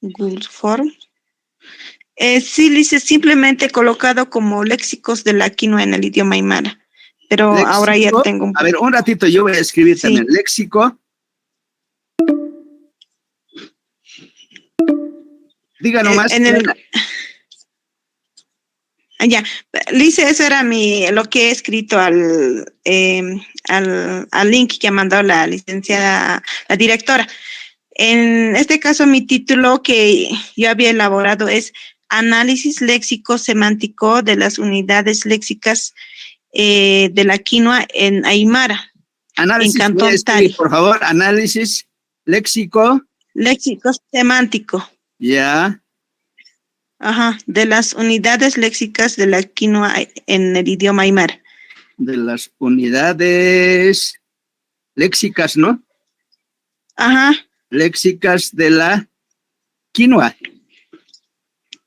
Speaker 6: Google Form. Sí, Lice, simplemente colocado como léxicos de la quinoa en el idioma aymara. Pero léxico, ahora ya tengo un...
Speaker 3: A ver, un ratito, yo voy a escribir también léxico. Díganos más.
Speaker 6: Ya, Lice, eso era lo que he escrito al link que ha mandado la licenciada, la directora. En este caso, mi título que yo había elaborado es Análisis léxico semántico de las unidades léxicas de la quinoa en aymara.
Speaker 3: Análisis, en Cantón Tari. Por favor, análisis léxico.
Speaker 6: Léxico semántico.
Speaker 3: Ya.
Speaker 6: Ajá, de las unidades léxicas de la quinoa en el idioma aymara.
Speaker 3: De las unidades léxicas, ¿no?
Speaker 6: Ajá.
Speaker 3: Léxicas de la quinoa.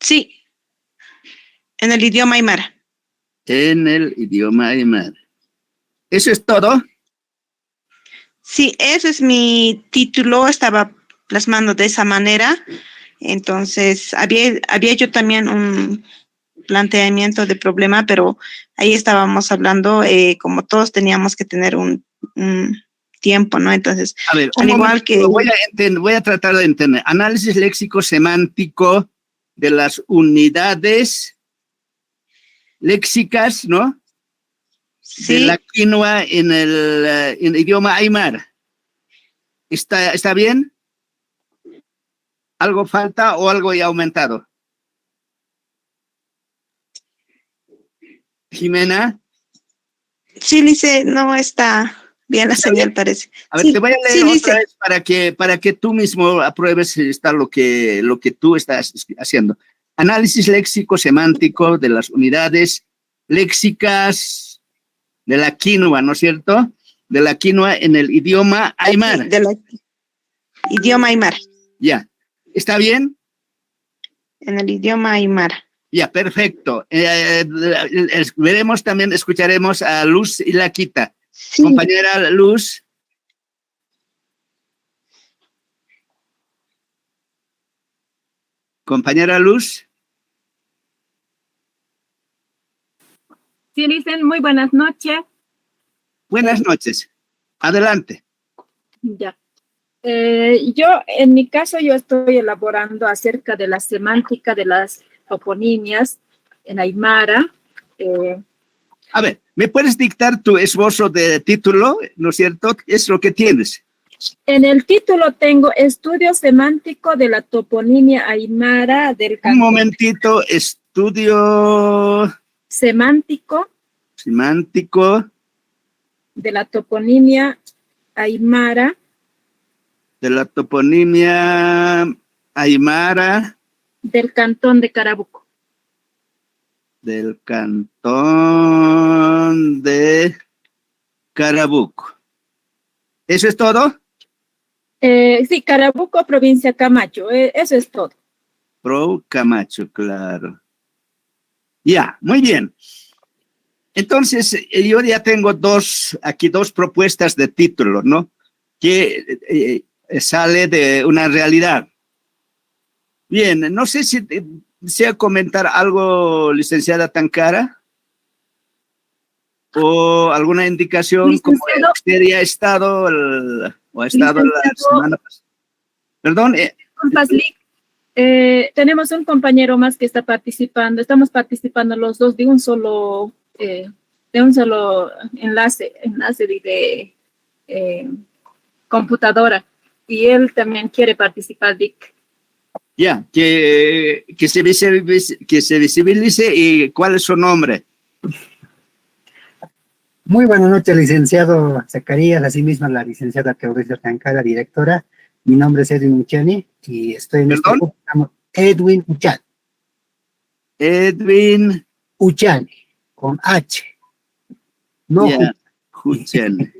Speaker 6: Sí, en el idioma aymara.
Speaker 3: En el idioma aymara. ¿Eso es todo?
Speaker 6: Sí, ese es mi título, estaba plasmando de esa manera. Entonces, había yo también un planteamiento de problema, pero ahí estábamos hablando, como todos teníamos que tener un tiempo, ¿no? Entonces,
Speaker 3: a ver,
Speaker 6: al igual que...
Speaker 3: Voy a tratar de entender. Análisis léxico semántico de las unidades léxicas, ¿no?
Speaker 6: Sí.
Speaker 3: De la quinoa en el idioma aymara. ¿Está bien? ¿Algo falta o algo ya aumentado? Jimena.
Speaker 6: Sí, Lice, no está bien la señal, parece.
Speaker 3: A ver, sí, te voy a leer otra vez para que tú mismo apruebes si está lo que tú estás haciendo. Análisis léxico semántico de las unidades léxicas de la quinoa, ¿no es cierto? De la quinoa en el idioma aymara.
Speaker 6: De la idioma aymara.
Speaker 3: Ya. ¿Está bien?
Speaker 6: En el idioma aymara.
Speaker 3: Ya, perfecto. Veremos también, escucharemos a Luz y Laquita. Sí. Compañera Luz. Compañera Luz.
Speaker 7: Sí, dicen muy buenas noches.
Speaker 3: Buenas noches. Adelante.
Speaker 7: Ya. Yo, en mi caso, yo estoy elaborando acerca de la semántica de las toponimias en aymara.
Speaker 3: A ver, ¿me puedes dictar tu esbozo de título? ¿No es cierto? Es lo que tienes.
Speaker 7: En el título tengo Estudio semántico de la toponimia aymara del cantón.
Speaker 3: Un momentito, estudio...
Speaker 7: Semántico. De la toponimia aymara.
Speaker 3: De la toponimia aymara.
Speaker 7: Del cantón de Carabuco.
Speaker 3: Del cantón de Carabuco. ¿Eso es todo?
Speaker 7: Sí, Carabuco, provincia Camacho. Eso es todo.
Speaker 3: Pro Camacho, claro. Ya, muy bien. Entonces, yo ya tengo aquí dos propuestas de título, ¿no? Que sale de una realidad. Bien, no sé si desea comentar algo, licenciada Tancara, o alguna indicación como
Speaker 7: Licenciado,
Speaker 3: usted ya ha estado, o ha estado la semana pasada. Perdón.
Speaker 7: disculpas, Lic, tenemos un compañero más que está participando. Estamos participando los dos de un solo enlace de computadora. Y él también quiere participar, Dick.
Speaker 3: Ya, que se visibilice y cuál es su nombre.
Speaker 5: Muy buenas noches, licenciado Zacarías, asimismo la licenciada Teodosia Tancara, directora. Mi nombre es Edwin Uchani y estoy en este
Speaker 3: ¿Perdón?
Speaker 5: programa. Edwin Uchani.
Speaker 3: Edwin
Speaker 5: Uchani, con H. No,
Speaker 3: ya, Uchani.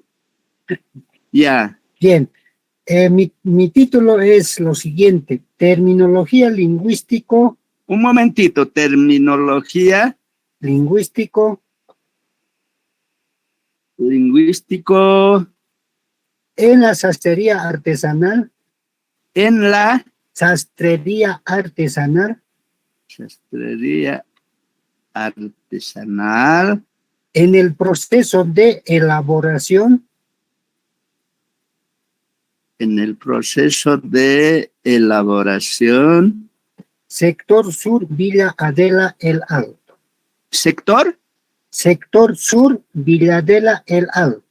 Speaker 3: Ya.
Speaker 5: Bien. Mi título es lo siguiente: terminología lingüístico.
Speaker 3: Un momentito, terminología.
Speaker 5: Lingüístico. En la sastrería artesanal.
Speaker 3: En la
Speaker 5: sastrería artesanal.
Speaker 3: Sastrería artesanal.
Speaker 5: En el proceso de elaboración.
Speaker 3: En el proceso de elaboración.
Speaker 5: Sector Sur, Villa Adela, El Alto.
Speaker 3: ¿Sector?
Speaker 5: Sector Sur, Villa Adela, El Alto.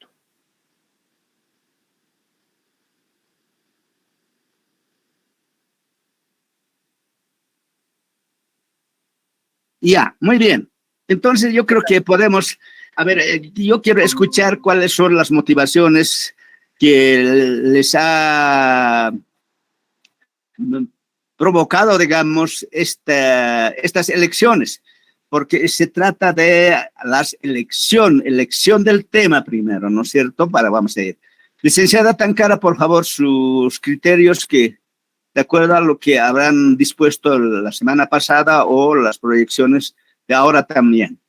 Speaker 3: Ya, muy bien. Entonces yo creo que podemos, a ver, yo quiero escuchar cuáles son las motivaciones que les ha provocado, digamos, estas elecciones, porque se trata de elección del tema primero, ¿no es cierto? Vamos a ir. Licenciada Tancara, por favor, sus criterios que, de acuerdo a lo que habrán dispuesto la semana pasada o las proyecciones de ahora también.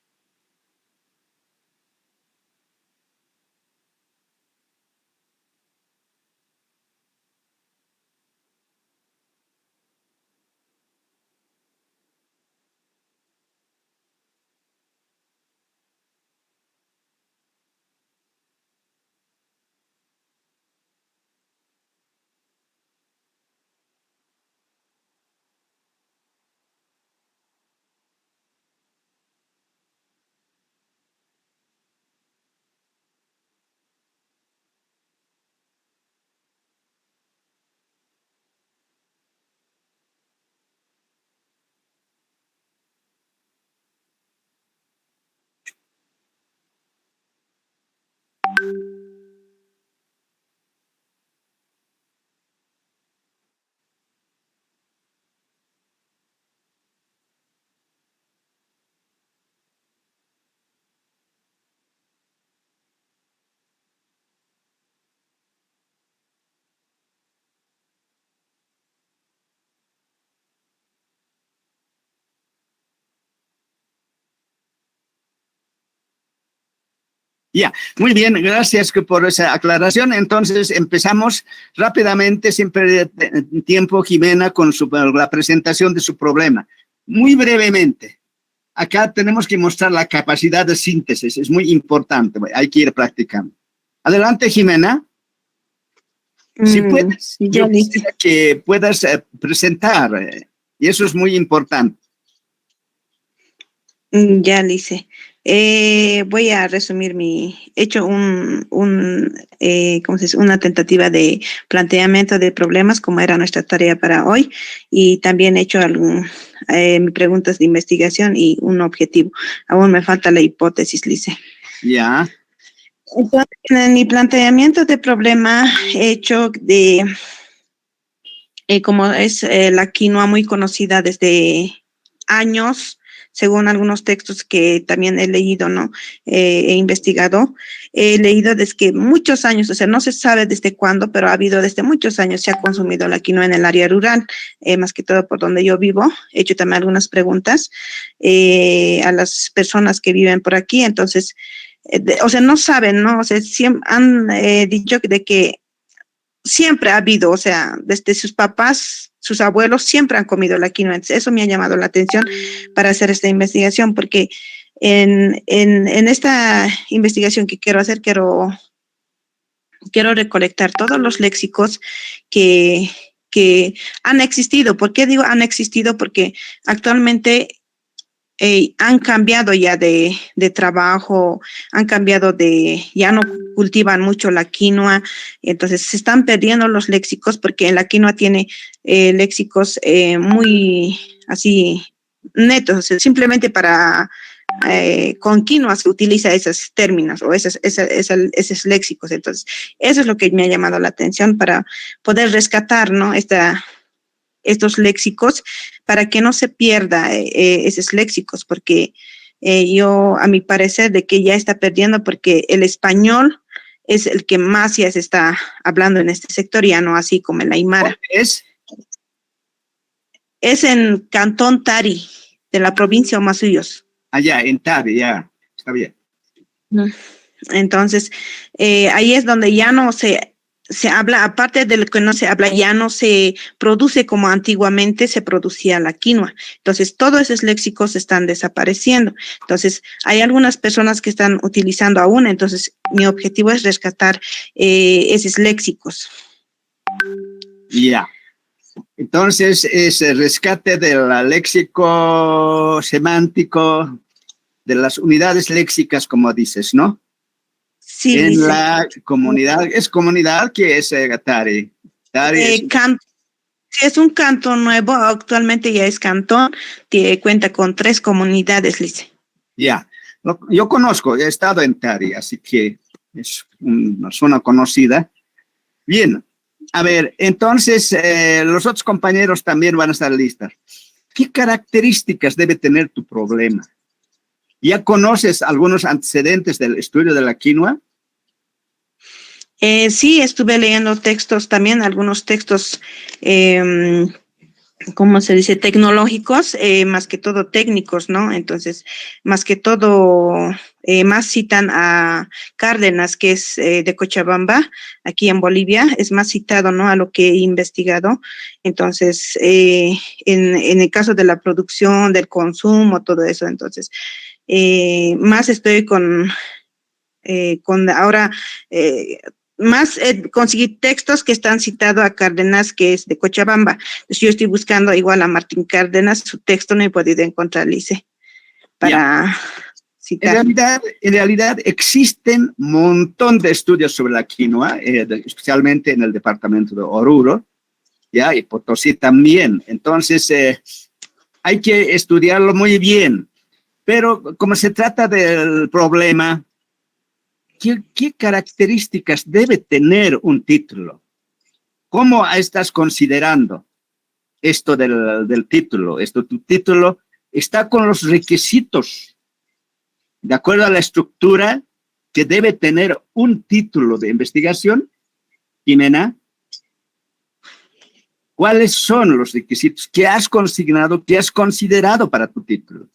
Speaker 3: Ya, muy bien, gracias por esa aclaración. Entonces empezamos rápidamente, siempre tiempo, Jimena, con la presentación de su problema. Muy brevemente, acá tenemos que mostrar la capacidad de síntesis, es muy importante, hay que ir practicando. Adelante, Jimena. Si puedes, yo quisiera que puedas presentar, y eso es muy importante.
Speaker 6: Ya, Lice. Voy a resumir he hecho ¿cómo se dice? Una tentativa de planteamiento de problemas, como era nuestra tarea para hoy, y también he hecho preguntas de investigación y un objetivo. Aún me falta la hipótesis, Lice.
Speaker 3: Ya.
Speaker 6: Entonces, en mi planteamiento de problema he hecho como es la quinoa muy conocida desde años, según algunos textos que también he leído, ¿no? He investigado, he leído desde que muchos años, o sea, no se sabe desde cuándo, pero ha habido desde muchos años, se ha consumido la quinoa en el área rural, más que todo por donde yo vivo. He hecho también algunas preguntas a las personas que viven por aquí, entonces, o sea, no saben, ¿no? O sea, siempre han dicho de que siempre ha habido, o sea, desde sus papás, sus abuelos siempre han comido la quinoa. Entonces, eso me ha llamado la atención para hacer esta investigación, porque en esta investigación que quiero hacer, quiero recolectar todos los léxicos que han existido. ¿Por qué digo han existido? Porque actualmente han cambiado ya de trabajo, han cambiado ya no cultivan mucho la quinoa, entonces se están perdiendo los léxicos porque la quinoa tiene léxicos muy así netos, o sea, simplemente para con quinoa se utiliza esos términos o esos léxicos. Entonces, eso es lo que me ha llamado la atención para poder rescatar, ¿no? Estos léxicos para que no se pierda esos léxicos, porque yo, a mi parecer, de que ya está perdiendo, porque el español es el que más ya se está hablando en este sector, ya no así como el aymara.
Speaker 3: ¿Es?
Speaker 6: Es en Cantón Tari, de la provincia de Humasuyos.
Speaker 3: Allá, en Tari, ya, está bien.
Speaker 6: Entonces, ahí es donde ya no se habla, aparte de lo que no se habla, ya no se produce como antiguamente se producía la quinoa. Entonces, todos esos léxicos están desapareciendo. Entonces, hay algunas personas que están utilizando aún. Entonces, mi objetivo es rescatar esos léxicos.
Speaker 3: Ya. Entonces, es el rescate del léxico semántico, de las unidades léxicas, como dices, ¿no?
Speaker 6: Sí,
Speaker 3: en
Speaker 6: dice,
Speaker 3: la comunidad, es comunidad que es Tari. Tari
Speaker 6: es un cantón nuevo, actualmente ya es cantón, cuenta con 3 comunidades, dice.
Speaker 3: Ya, yo conozco, he estado en Tari, así que es una zona conocida. Bien, a ver, entonces los otros compañeros también van a estar listos. ¿Qué características debe tener tu problema? ¿Ya conoces algunos antecedentes del estudio de la quinoa?
Speaker 6: Sí, estuve leyendo textos también, algunos textos, ¿cómo se dice? Tecnológicos, más que todo técnicos, ¿no? Entonces, más que todo, más citan a Cárdenas, que es de Cochabamba, aquí en Bolivia, es más citado, ¿no? A lo que he investigado. Entonces, en el caso de la producción, del consumo, todo eso, entonces, más estoy con ahora, más conseguí textos que están citados a Cárdenas, que es de Cochabamba. Entonces yo estoy buscando igual a Martín Cárdenas, su texto no he podido encontrar, Lice, para citar.
Speaker 3: En realidad existen un montón de estudios sobre la quinoa, especialmente en el departamento de Oruro, ¿ya? Y Potosí también. Entonces, hay que estudiarlo muy bien. Pero como se trata del problema, ¿qué características debe tener un título? ¿Cómo estás considerando esto del título? Tu título está con los requisitos, de acuerdo a la estructura que debe tener un título de investigación. Jimena, ¿cuáles son los requisitos que has consignado, que has considerado para tu título?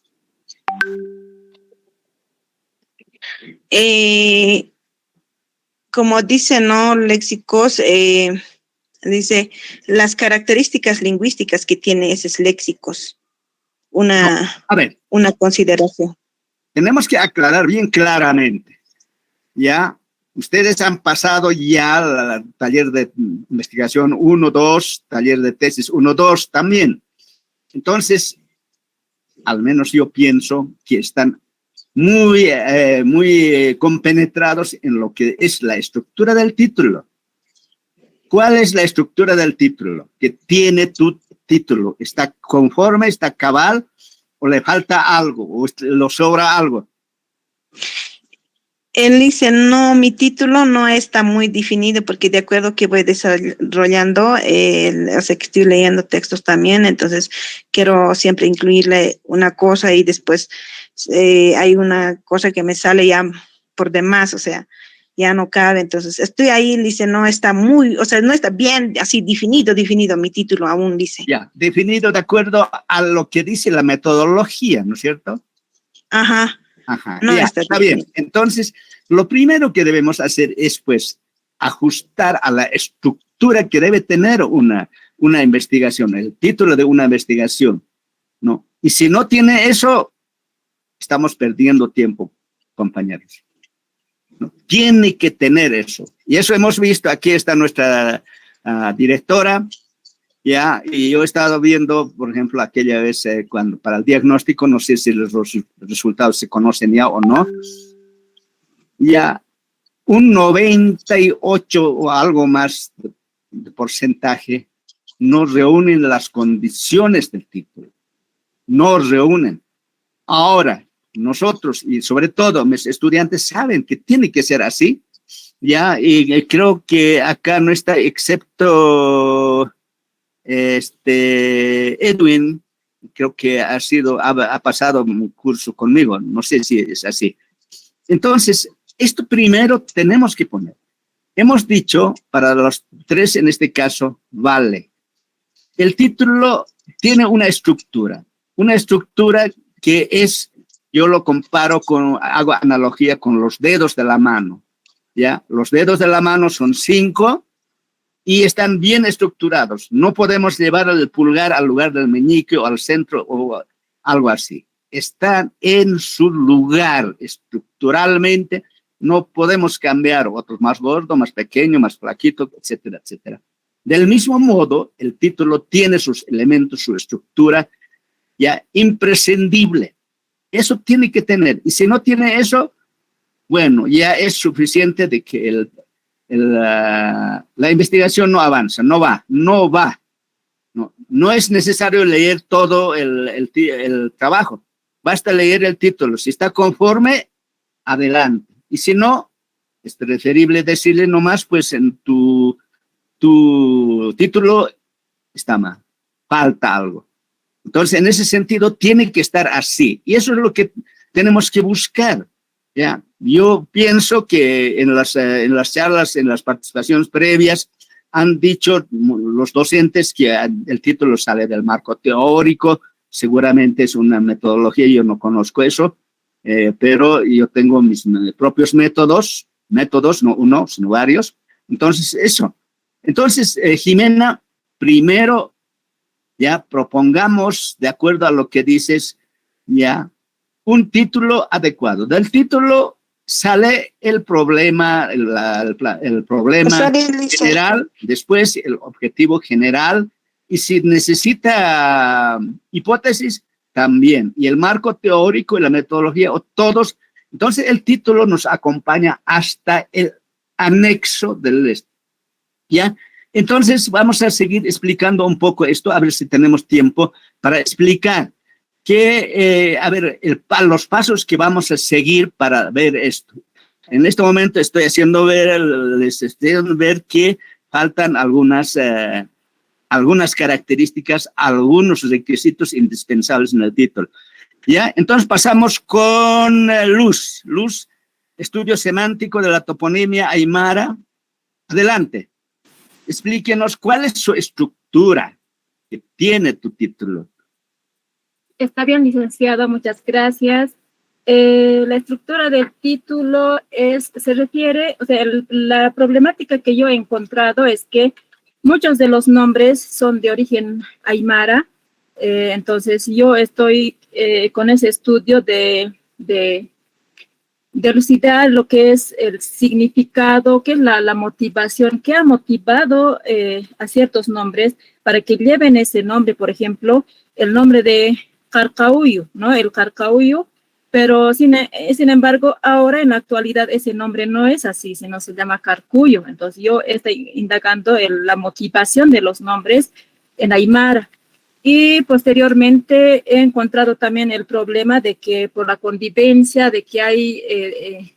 Speaker 6: Como dice, ¿no? Léxicos, dice las características lingüísticas que tiene esos léxicos.
Speaker 3: A ver,
Speaker 6: una consideración.
Speaker 3: Tenemos que aclarar bien claramente, ¿ya? Ustedes han pasado ya al taller de investigación 1, 2, taller de tesis 1, 2 también. Entonces, al menos yo pienso que están muy compenetrados en lo que es la estructura del título. ¿Cuál es la estructura del título que tiene tu título? ¿Está conforme, está cabal o le falta algo o lo sobra algo?
Speaker 6: Él dice, no, mi título no está muy definido porque de acuerdo que voy desarrollando, o sea, que estoy leyendo textos también, entonces quiero siempre incluirle una cosa y después hay una cosa que me sale ya por demás, o sea, ya no cabe, entonces estoy ahí, dice, no está muy, o sea, no está bien así definido mi título aún, dice.
Speaker 3: Ya, definido de acuerdo a lo que dice la metodología, ¿no es cierto?
Speaker 6: Ajá.
Speaker 3: Ajá,
Speaker 6: No
Speaker 3: ya,
Speaker 6: está
Speaker 3: está bien. Entonces, lo primero que debemos hacer es, pues, ajustar a la estructura que debe tener una investigación, el título de una investigación, ¿no? Y si no tiene eso, estamos perdiendo tiempo, compañeros, ¿no? Tiene que tener eso. Y eso hemos visto, aquí está nuestra directora, ya, y yo he estado viendo, por ejemplo, aquella vez cuando para el diagnóstico, no sé si los resultados se conocen ya o no, ya un 98 o algo más de porcentaje no reúnen las condiciones del título, no reúnen. Ahora, nosotros y sobre todo mis estudiantes saben que tiene que ser así, ya, y creo que acá no está excepto Edwin, creo que ha pasado un curso conmigo, no sé si es así. Entonces, esto primero tenemos que poner. Hemos dicho, para los tres en este caso, vale. El título tiene una estructura que es, yo lo comparo hago analogía con los dedos de la mano, ¿ya? Los dedos de la mano son 5, y están bien estructurados. No podemos llevar el pulgar al lugar del meñique o al centro o algo así. Están en su lugar estructuralmente. No podemos cambiar otros más gordo, más pequeño, más flaquito, etcétera, etcétera. Del mismo modo, el título tiene sus elementos, su estructura ya imprescindible. Eso tiene que tener. Y si no tiene eso, bueno, ya es suficiente de que la investigación no avanza, no va. No es necesario leer todo el trabajo, basta leer el título. Si está conforme, adelante. Y si no, es preferible decirle nomás, pues en tu título está mal, falta algo. Entonces, en ese sentido, tiene que estar así. Y eso es lo que tenemos que buscar. ¿Ya? Yo pienso que en las charlas, en las participaciones previas, han dicho los docentes que el título sale del marco teórico, seguramente es una metodología, yo no conozco eso, pero yo tengo mis propios métodos, no uno, sino varios. Entonces, eso. Entonces, Jimena, primero, ya propongamos, de acuerdo a lo que dices, ya, un título adecuado. Del título sale el problema, el problema general, después el objetivo general, y si necesita hipótesis, también. Y el marco teórico y la metodología, o todos. Entonces, el título nos acompaña hasta el anexo del ¿ya? Entonces, vamos a seguir explicando un poco esto, a ver si tenemos tiempo para explicar los pasos que vamos a seguir para ver esto. En este momento estoy haciendo ver que faltan algunas características, algunos requisitos indispensables en el título. ¿Ya? Entonces pasamos con Luz. Luz, estudio semántico de la toponimia aymara. Adelante. Explíquenos cuál es su estructura que tiene tu título.
Speaker 7: Está bien, licenciado, muchas gracias. La estructura del título se refiere, o sea, la problemática que yo he encontrado es que muchos de los nombres son de origen aymara, entonces yo estoy con ese estudio de elucidar lo que es el significado, qué es la motivación, qué ha motivado a ciertos nombres para que lleven ese nombre, por ejemplo, el nombre de Carcauyo, ¿no? El Carcauyo, pero sin embargo, ahora en la actualidad ese nombre no es así, sino se llama Carcuyo. Entonces yo estoy indagando la motivación de los nombres en aymara. Y posteriormente he encontrado también el problema de que por la convivencia, de que hay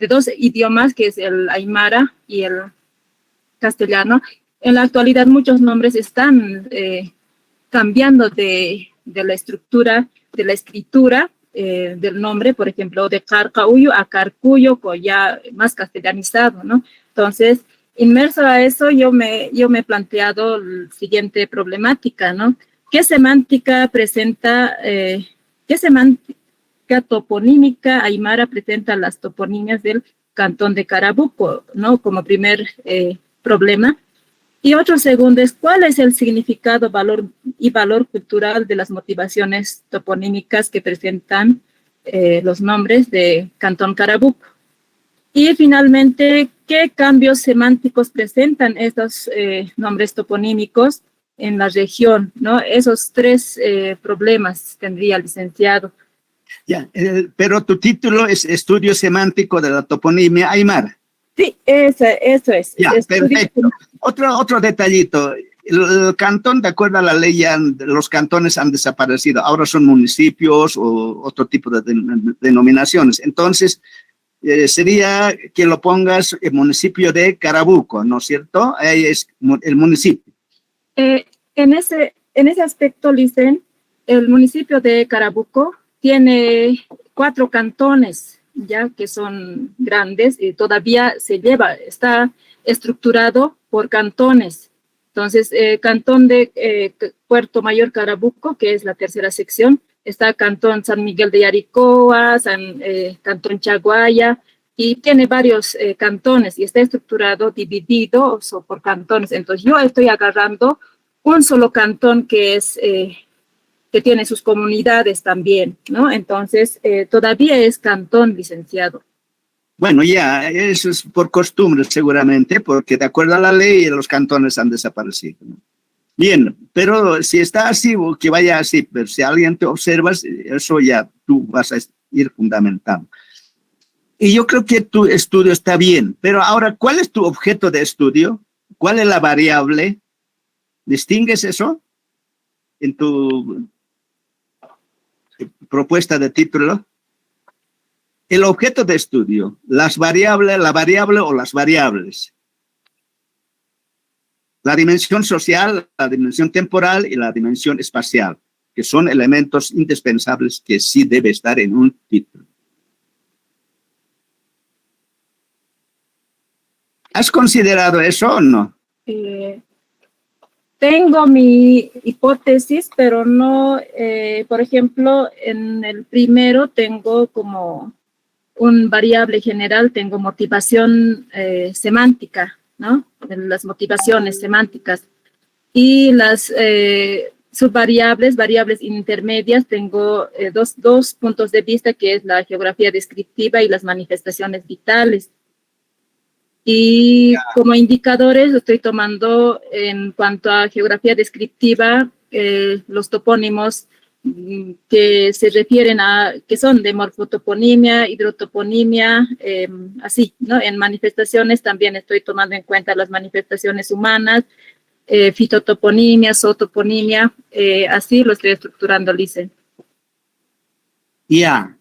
Speaker 7: dos idiomas, que es el aymara y el castellano. En la actualidad muchos nombres están cambiando de la estructura, de la escritura del nombre, por ejemplo, de Carcauyo a Carcuyo, ya más castellanizado, ¿no? Entonces, inmerso a eso, yo me he planteado la siguiente problemática, ¿no? ¿Qué semántica presenta, qué semántica toponímica aymara presenta las toponimias del cantón de Carabuco, ¿no? Como primer problema. Y otro segundo es, ¿cuál es el significado, valor cultural de las motivaciones toponímicas que presentan los nombres de Cantón Carabuco? Y finalmente, ¿qué cambios semánticos presentan estos nombres toponímicos en la región, ¿no? Esos tres problemas tendría el licenciado.
Speaker 3: Ya, pero tu título es Estudio Semántico de la Toponimia Aymara.
Speaker 7: Sí, eso es.
Speaker 3: Ya, perfecto. Otro detallito. El cantón, de acuerdo a la ley, ya los cantones han desaparecido. Ahora son municipios o otro tipo de denominaciones. Entonces, sería que lo pongas el municipio de Carabuco, ¿no es cierto? Ahí es el municipio.
Speaker 7: En ese aspecto, Licen, el municipio de Carabuco tiene 4 cantones, ya que son grandes y todavía está estructurado por cantones. Entonces, cantón de Puerto Mayor Carabuco, que es la tercera sección, está cantón San Miguel de Yaricoa, cantón Chaguaya, y tiene varios cantones y está estructurado, dividido por cantones. Entonces, yo estoy agarrando un solo cantón que es que tiene sus comunidades también, ¿no? Entonces, todavía es cantón, licenciado.
Speaker 3: Bueno, ya, eso es por costumbre seguramente, porque de acuerdo a la ley los cantones han desaparecido, ¿no? Bien, pero si está así o que vaya así, pero si alguien te observa, eso ya tú vas a ir fundamentando. Y yo creo que tu estudio está bien, pero ahora, ¿cuál es tu objeto de estudio? ¿Cuál es la variable? ¿Distingues eso en tu propuesta de título? El objeto de estudio, la variable o las variables. La dimensión social, la dimensión temporal y la dimensión espacial, que son elementos indispensables que sí debe estar en un título. ¿Has considerado eso o no?
Speaker 7: Tengo mi hipótesis, pero no, por ejemplo, en el primero tengo como un variable general, tengo motivación semántica, ¿no? Las motivaciones semánticas. Y las subvariables, variables intermedias, tengo dos puntos de vista, que es la geografía descriptiva y las manifestaciones vitales. Y como indicadores estoy tomando en cuanto a geografía descriptiva los topónimos que se refieren a, que son de morfotoponimia, hidrotoponimia, así, ¿no? En manifestaciones también estoy tomando en cuenta las manifestaciones humanas, fitotoponimia, zootoponimia, así lo estoy estructurando, Lice.
Speaker 3: Ya,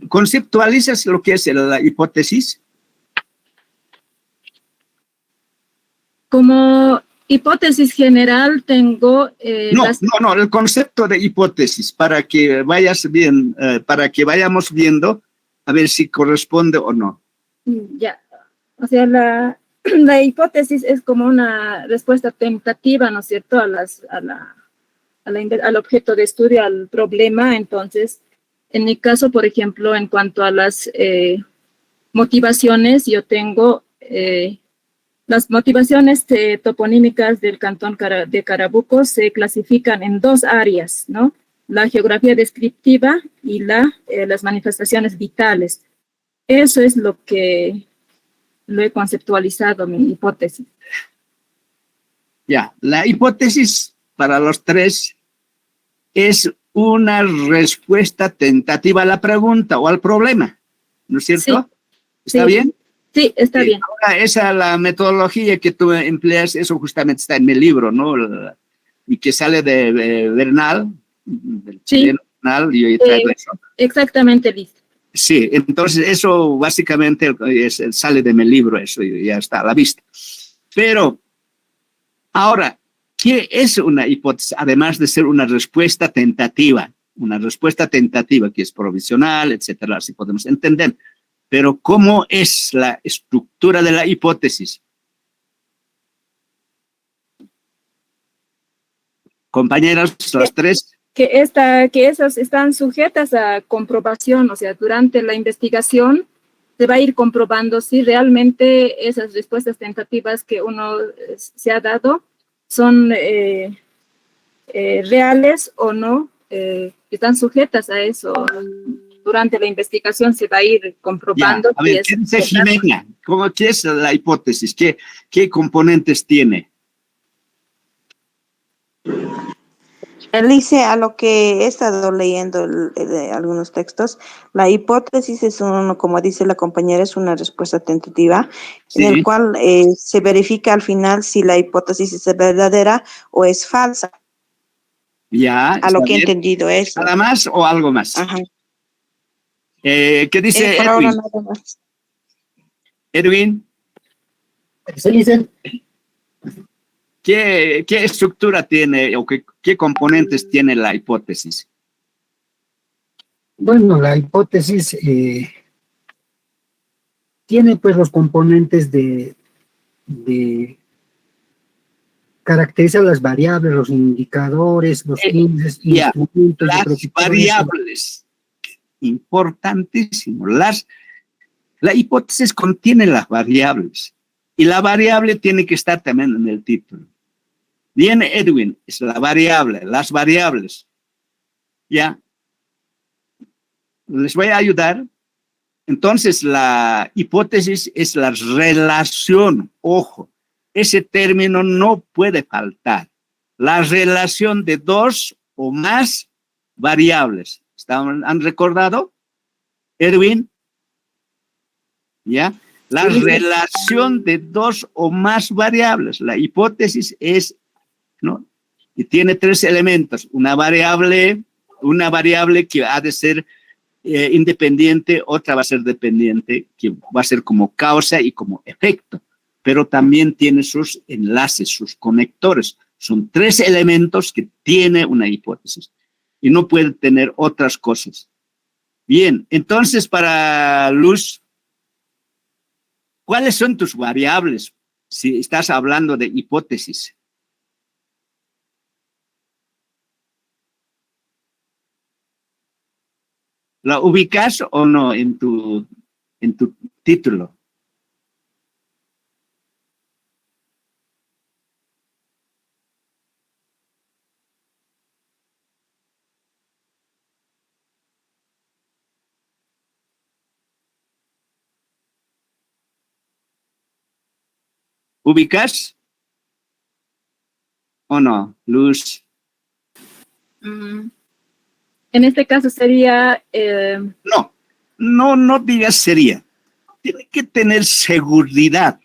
Speaker 3: ¿conceptualizas lo que es la hipótesis?
Speaker 7: Como hipótesis general tengo...
Speaker 3: No, el concepto de hipótesis, para que vayas bien, para que vayamos viendo a ver si corresponde o no.
Speaker 7: Ya, o sea, la hipótesis es como una respuesta tentativa, ¿no es cierto?, al objeto de estudio, al problema. Entonces, en mi caso, por ejemplo, en cuanto a las motivaciones, yo tengo... las motivaciones toponímicas del cantón de Carabuco se clasifican en 2 áreas, ¿no? La geografía descriptiva y las manifestaciones vitales. Eso es lo que lo he conceptualizado, mi hipótesis.
Speaker 3: Ya, la hipótesis para los 3 es una respuesta tentativa a la pregunta o al problema, ¿no es cierto?
Speaker 7: Sí.
Speaker 3: ¿Está bien?
Speaker 7: Sí, está bien.
Speaker 3: Ahora, esa la metodología que tú empleas, eso justamente está en mi libro, ¿no? Y que sale de Bernal, del chileno Bernal, y yo he traído eso.
Speaker 7: Exactamente, Liz.
Speaker 3: Sí, entonces eso básicamente sale de mi libro, eso ya está a la vista. Pero ahora, ¿qué es una hipótesis? Además de ser una respuesta tentativa que es provisional, etcétera, así podemos entender. Pero ¿cómo es la estructura de la hipótesis? Compañeras, las tres.
Speaker 7: Que esas están sujetas a comprobación, o sea, durante la investigación se va a ir comprobando si realmente esas respuestas tentativas que uno se ha dado son reales o no, están sujetas a eso. Durante la investigación se va a ir comprobando.
Speaker 3: Ya, a ver, ¿qué dice Jimena? ¿Qué es la hipótesis? ¿Qué componentes tiene?
Speaker 6: Él dice a lo que he estado leyendo algunos textos, la hipótesis es como dice la compañera, es una respuesta tentativa,
Speaker 3: Sí.
Speaker 6: en el cual se verifica al final si la hipótesis es verdadera o es falsa.
Speaker 3: Ya.
Speaker 6: A lo que he
Speaker 3: bien.
Speaker 6: entendido eso.
Speaker 3: ¿Nada más o algo más?
Speaker 6: Ajá.
Speaker 3: ¿Qué dice
Speaker 6: Por
Speaker 3: Edwin?
Speaker 6: ahora nada más.
Speaker 3: Edwin,
Speaker 5: Se dicen,
Speaker 3: ¿qué estructura tiene o qué componentes tiene la hipótesis?
Speaker 5: bueno, la hipótesis tiene pues los componentes de caracteriza las variables, los indicadores, los índices,
Speaker 3: ya,
Speaker 5: instrumentos.
Speaker 3: Las
Speaker 5: yo creo que todo
Speaker 3: variables, importantísimo. La hipótesis contiene las variables y la variable tiene que estar también en el título. Bien, Edwin, es la variable, las variables. Ya. Les voy a ayudar. Entonces, la hipótesis es la relación. Ojo, ese término no puede faltar. La relación de dos o más variables. ¿Han recordado, Edwin? ¿Ya? La relación de dos o más variables. La hipótesis es, ¿no? Y tiene tres elementos. Una variable que ha de ser independiente, otra va a ser dependiente, que va a ser como causa y como efecto, pero también tiene sus enlaces, sus conectores. Son tres elementos que tiene una hipótesis y no puede tener otras cosas. Bien, entonces para Luz, ¿cuáles son tus variables si estás hablando de hipótesis? ¿La ubicas o no en tu título? ¿Ubicas o no, Luz?
Speaker 7: En este caso sería...
Speaker 3: No digas sería. Tiene que tener seguridad.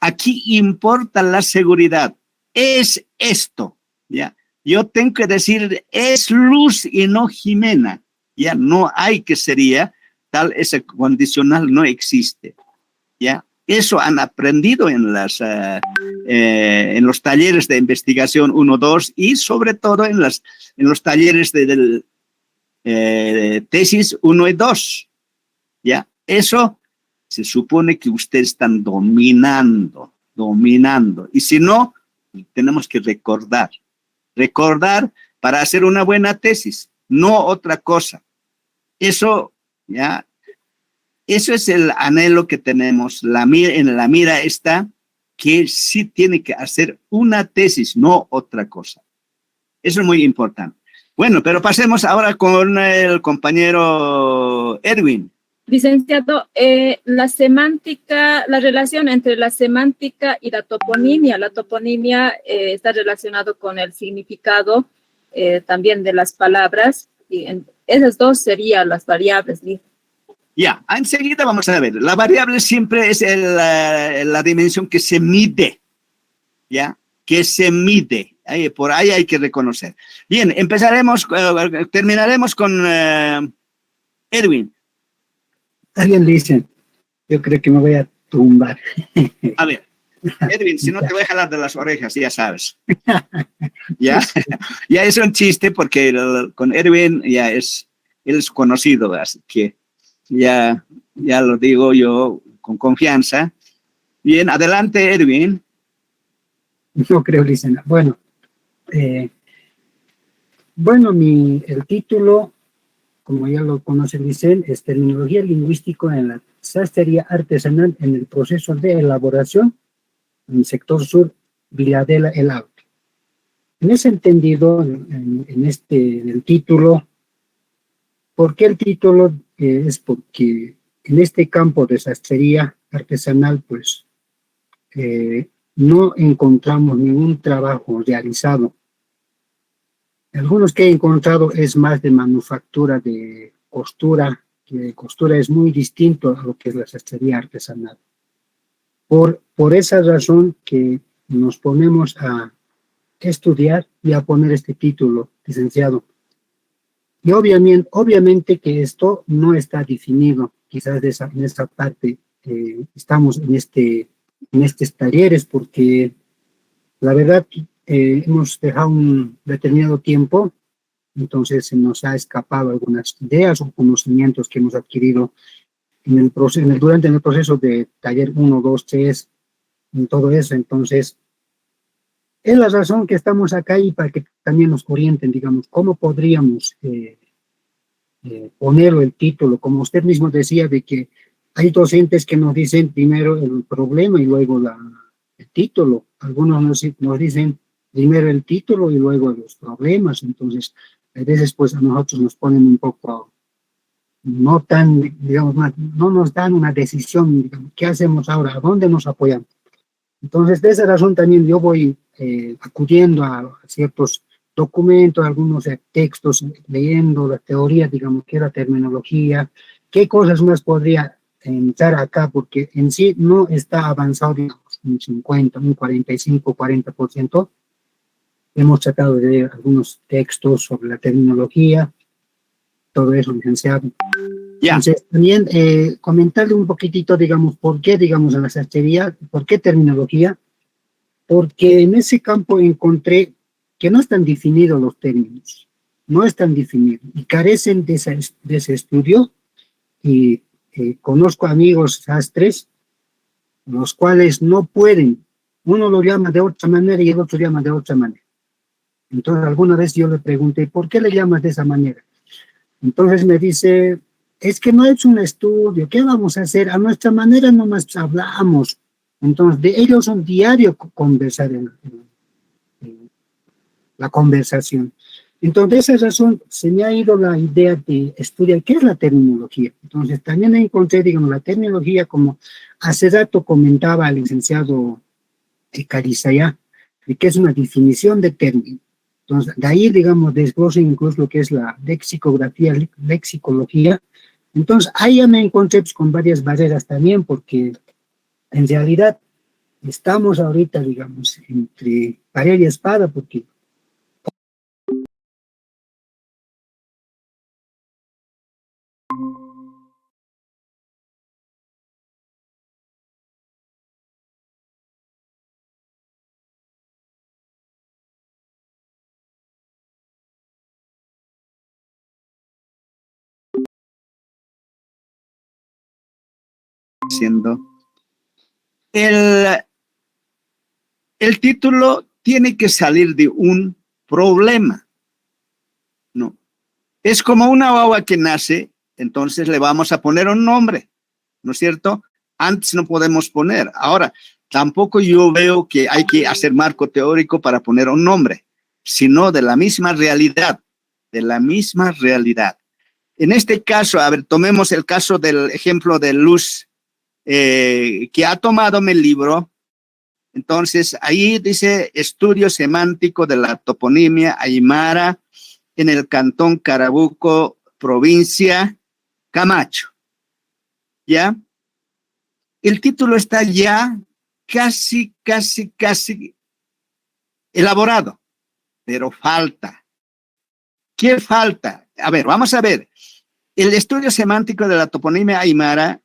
Speaker 3: Aquí importa la seguridad. Es esto, ¿ya? Yo tengo que decir, es Luz y no Jimena. Ya no hay que sería, ese condicional no existe, ¿ya? Eso han aprendido en los talleres de investigación 1, 2 y sobre todo en los talleres de tesis 1 y 2, ¿ya? Eso se supone que ustedes están dominando. Y si no, tenemos que recordar para hacer una buena tesis, no otra cosa. Eso, ¿ya? Eso es el anhelo que tenemos. En la mira está que sí tiene que hacer una tesis, no otra cosa. Eso es muy importante. Bueno, pero pasemos ahora con el compañero Edwin.
Speaker 7: Licenciado, la semántica, la relación entre la semántica y la toponimia está relacionado con el significado también de las palabras, y esas dos serían las variables.
Speaker 3: Ya, enseguida vamos a ver. La variable siempre es la dimensión que se mide, ¿ya? Que se mide. Por ahí hay que reconocer. Bien, terminaremos con Edwin.
Speaker 5: Alguien dice, yo creo que me voy a tumbar.
Speaker 3: A ver, Edwin, si no te voy a jalar de las orejas, ya sabes. Ya, ya es un chiste porque con Edwin ya es, él es conocido, así que ya lo digo yo con confianza. Bien, adelante, Edwin.
Speaker 5: No creo, Licena. Bueno, el título, como ya lo conoce Licen, es Terminología Lingüística en la Sastrería Artesanal en el proceso de elaboración en el sector sur, Viladela, el Alto. En ese entendido, el título, ¿por qué el título? Es porque en este campo de sastrería artesanal, pues, no encontramos ningún trabajo realizado. Algunos que he encontrado es más de manufactura de costura, que costura es muy distinto a lo que es la sastrería artesanal. Por esa razón que nos ponemos a estudiar y a poner este título, licenciado. Y obviamente que esto no está definido, quizás en esa parte estamos en estos talleres, porque la verdad hemos dejado un determinado tiempo, entonces se nos ha escapado algunas ideas o conocimientos que hemos adquirido durante el proceso de taller 1, 2, 3, en todo eso. Entonces, es la razón que estamos acá y para que también nos orienten, digamos, cómo podríamos ponerlo el título, como usted mismo decía, de que hay docentes que nos dicen primero el problema y luego el título. Algunos nos dicen primero el título y luego los problemas. Entonces, a veces pues a nosotros nos ponen un poco, no tan, digamos, no nos dan una decisión, digamos, ¿qué hacemos ahora? ¿A dónde nos apoyamos? Entonces, de esa razón también yo voy acudiendo a ciertos documentos, algunos textos, leyendo la teoría, digamos, qué es la terminología, qué cosas más podría entrar acá, porque en sí no está avanzado, digamos, un 50, un 45, 40%. Hemos tratado de leer algunos textos sobre la terminología, todo eso, licenciado.
Speaker 3: Ya.
Speaker 5: Entonces, también comentarle un poquitito, digamos, por qué, digamos, en la sastrería, por qué terminología, porque en ese campo encontré que no están definidos los términos, no están definidos y carecen de ese estudio. Y conozco amigos sastres, los cuales no pueden, uno lo llama de otra manera y el otro llama de otra manera. Entonces alguna vez yo le pregunté, ¿por qué le llamas de esa manera? Entonces me dice, es que no he hecho un estudio, ¿qué vamos a hacer? A nuestra manera nomás hablamos. Entonces, de ellos son diario conversar en la conversación. Entonces, de esa razón, se me ha ido la idea de estudiar qué es la terminología. Entonces, también encontré, digamos, la terminología, como hace rato comentaba el licenciado Carizaya, de que es una definición de término. Entonces, de ahí, digamos, desglosen incluso lo que es la lexicografía, lexicología. Entonces, ahí ya me encontré pues, con varias barreras también, porque en realidad estamos ahorita, digamos, entre pared y espada, porque
Speaker 3: Siendo el título tiene que salir de un problema, ¿no? Es como una guagua que nace, entonces le vamos a poner un nombre, ¿no es cierto? Antes no podemos poner. Ahora, tampoco yo veo que hay que hacer marco teórico para poner un nombre, sino de la misma realidad, de la misma realidad. En este caso, a ver, tomemos el caso del ejemplo de Luz, que ha tomado mi libro. Entonces, ahí dice estudio semántico de la toponimia aymara en el cantón Carabuco, provincia Camacho. ¿Ya? El título está ya casi elaborado, pero falta. ¿Qué falta? A ver, vamos a ver. El estudio semántico de la toponimia aymara,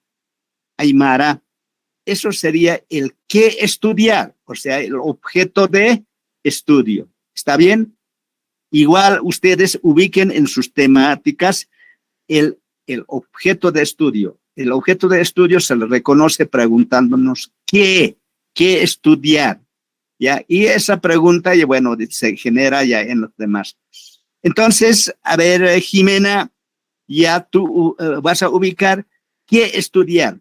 Speaker 3: eso sería el qué estudiar, o sea, el objeto de estudio. ¿Está bien? Igual ustedes ubiquen en sus temáticas el objeto de estudio. El objeto de estudio se le reconoce preguntándonos qué estudiar, ¿ya? Y esa pregunta, y bueno, se genera ya en los demás. Entonces, a ver, Jimena, ya tú vas a ubicar qué estudiar.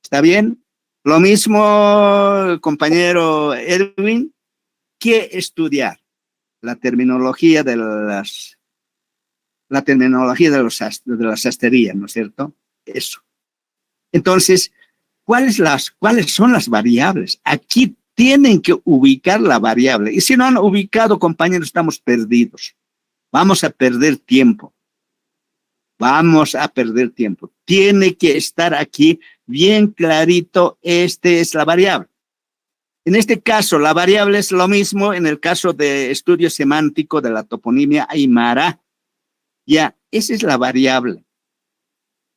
Speaker 3: ¿Está bien? Lo mismo, compañero Edwin, qué estudiar. La terminología de la sastrería, ¿no es cierto? Eso. Entonces, ¿cuáles son las variables? Aquí tienen que ubicar la variable. Y si no han ubicado, compañeros, estamos perdidos. Vamos a perder tiempo. Tiene que estar aquí bien clarito, es la variable. En este caso, la variable es lo mismo en el caso de estudio semántico de la toponimia aymara. Ya, esa es la variable.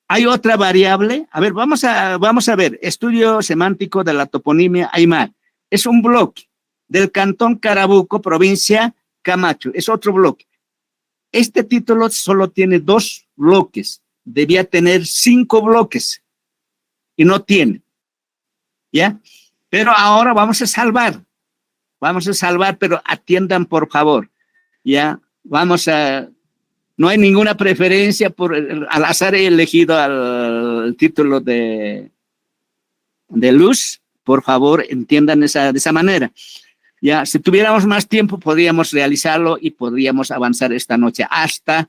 Speaker 3: ¿Hay otra variable? A ver, vamos a ver. Estudio semántico de la toponimia aymara. Es un bloque del cantón Carabuco, provincia Camacho. Es otro bloque. Este título solo tiene 2 bloques. Debía tener 5 bloques y no tiene. ¿Ya? Pero ahora vamos a salvar, pero atiendan por favor. ¿Ya? No hay ninguna preferencia al azar he elegido al título de luz. Por favor, entiendan de esa manera. Ya, si tuviéramos más tiempo, podríamos realizarlo y podríamos avanzar esta noche hasta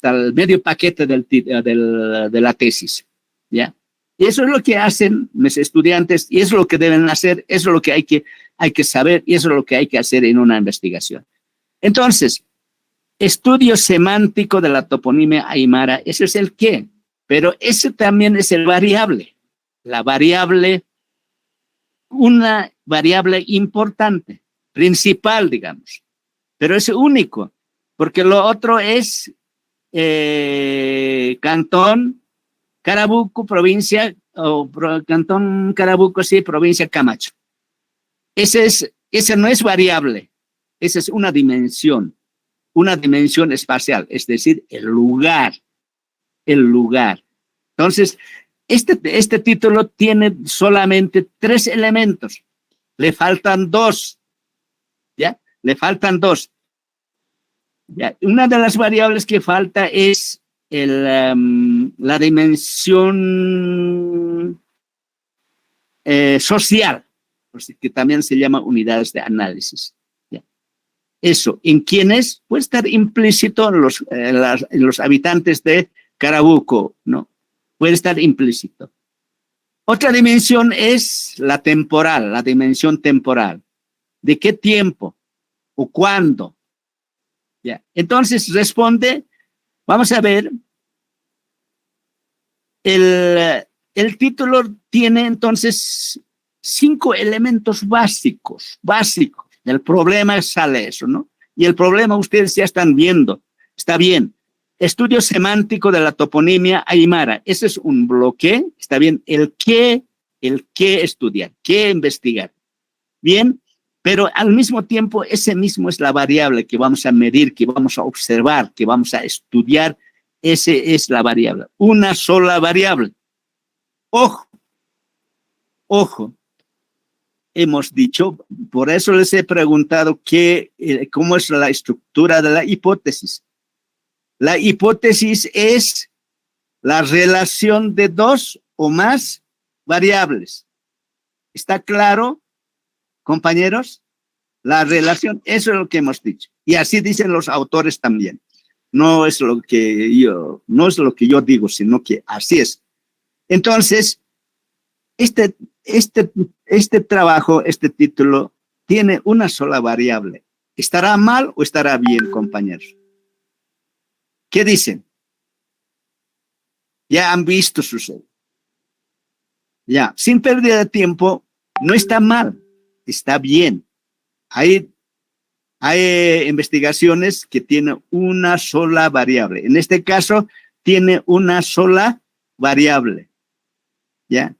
Speaker 3: el medio paquete de la tesis. ¿Ya? Y eso es lo que hacen mis estudiantes y eso es lo que deben hacer, eso es lo que hay que saber y eso es lo que hay que hacer en una investigación. Entonces, estudio semántico de la toponimia aymara, ese es el qué, pero ese también es el variable. La variable, una variable importante, principal, digamos, pero es único, porque lo otro es Cantón Carabuco, provincia, Cantón Carabuco, sí, provincia Camacho. Ese no es variable, esa es una dimensión espacial, es decir, el lugar. Entonces, este título tiene solamente 3 elementos, le faltan 2, ¿ya? ¿Ya? Una de las variables que falta es la dimensión social, que también se llama unidades de análisis. ¿Ya? Eso, ¿en quiénes? Puede estar implícito en los habitantes de Carabuco, ¿no? Puede estar implícito. Otra dimensión es la dimensión temporal. ¿De qué tiempo o cuándo? ¿Ya? Entonces responde, vamos a ver, el título tiene entonces 5 elementos básicos. Del problema sale eso, ¿no? Y el problema ustedes ya están viendo, está bien. Estudio semántico de la toponimia aymara, ese es un bloque, está bien, el qué estudiar, qué investigar. Bien, pero al mismo tiempo ese mismo es la variable que vamos a medir, que vamos a observar, que vamos a estudiar, ese es la variable, una sola variable. Ojo, hemos dicho, por eso les he preguntado cómo es la estructura de la hipótesis. La hipótesis es la relación de 2 o más variables. ¿Está claro, compañeros? La relación, eso es lo que hemos dicho. Y así dicen los autores también. No es lo que yo digo, sino que así es. Entonces, este trabajo, este título, tiene una sola variable. ¿Estará mal o estará bien, compañeros? ¿Qué dicen? Ya han visto suceder. Ya, sin pérdida de tiempo, no está mal, está bien. Hay Hay investigaciones que tienen una sola variable. En este caso, tiene una sola variable. ¿Ya?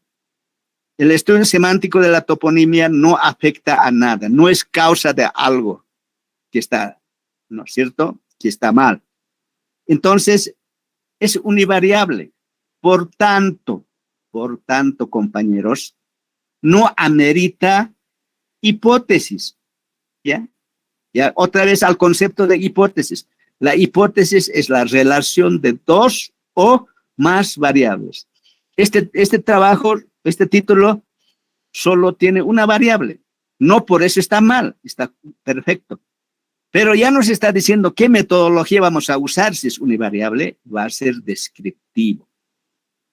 Speaker 3: El estudio semántico de la toponimia no afecta a nada, no es causa de algo que está, ¿no es cierto?, que está mal. Entonces, es univariable. Por tanto, compañeros, no amerita hipótesis. ¿Ya? Ya, otra vez al concepto de hipótesis. La hipótesis es la relación de dos o más variables. Este trabajo, este título, solo tiene una variable. No por eso está mal, está perfecto. Pero ya nos está diciendo qué metodología vamos a usar si es univariable. Va a ser descriptivo.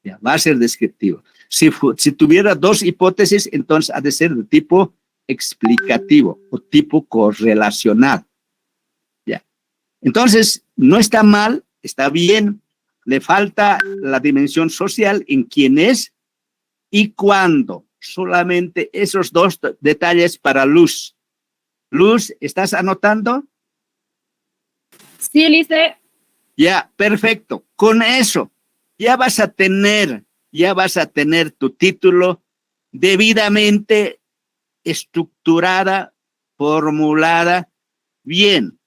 Speaker 3: Ya, va a ser descriptivo. Si tuviera dos hipótesis, entonces ha de ser de tipo explicativo o tipo correlacional. Ya. Entonces, no está mal, está bien. Le falta la dimensión social en quién es y cuándo. Solamente esos dos detalles para Luz. Luz, ¿estás anotando?
Speaker 7: Sí, Lice.
Speaker 3: Ya, perfecto. Con eso ya vas a tener tu título debidamente estructurada, formulada, bien,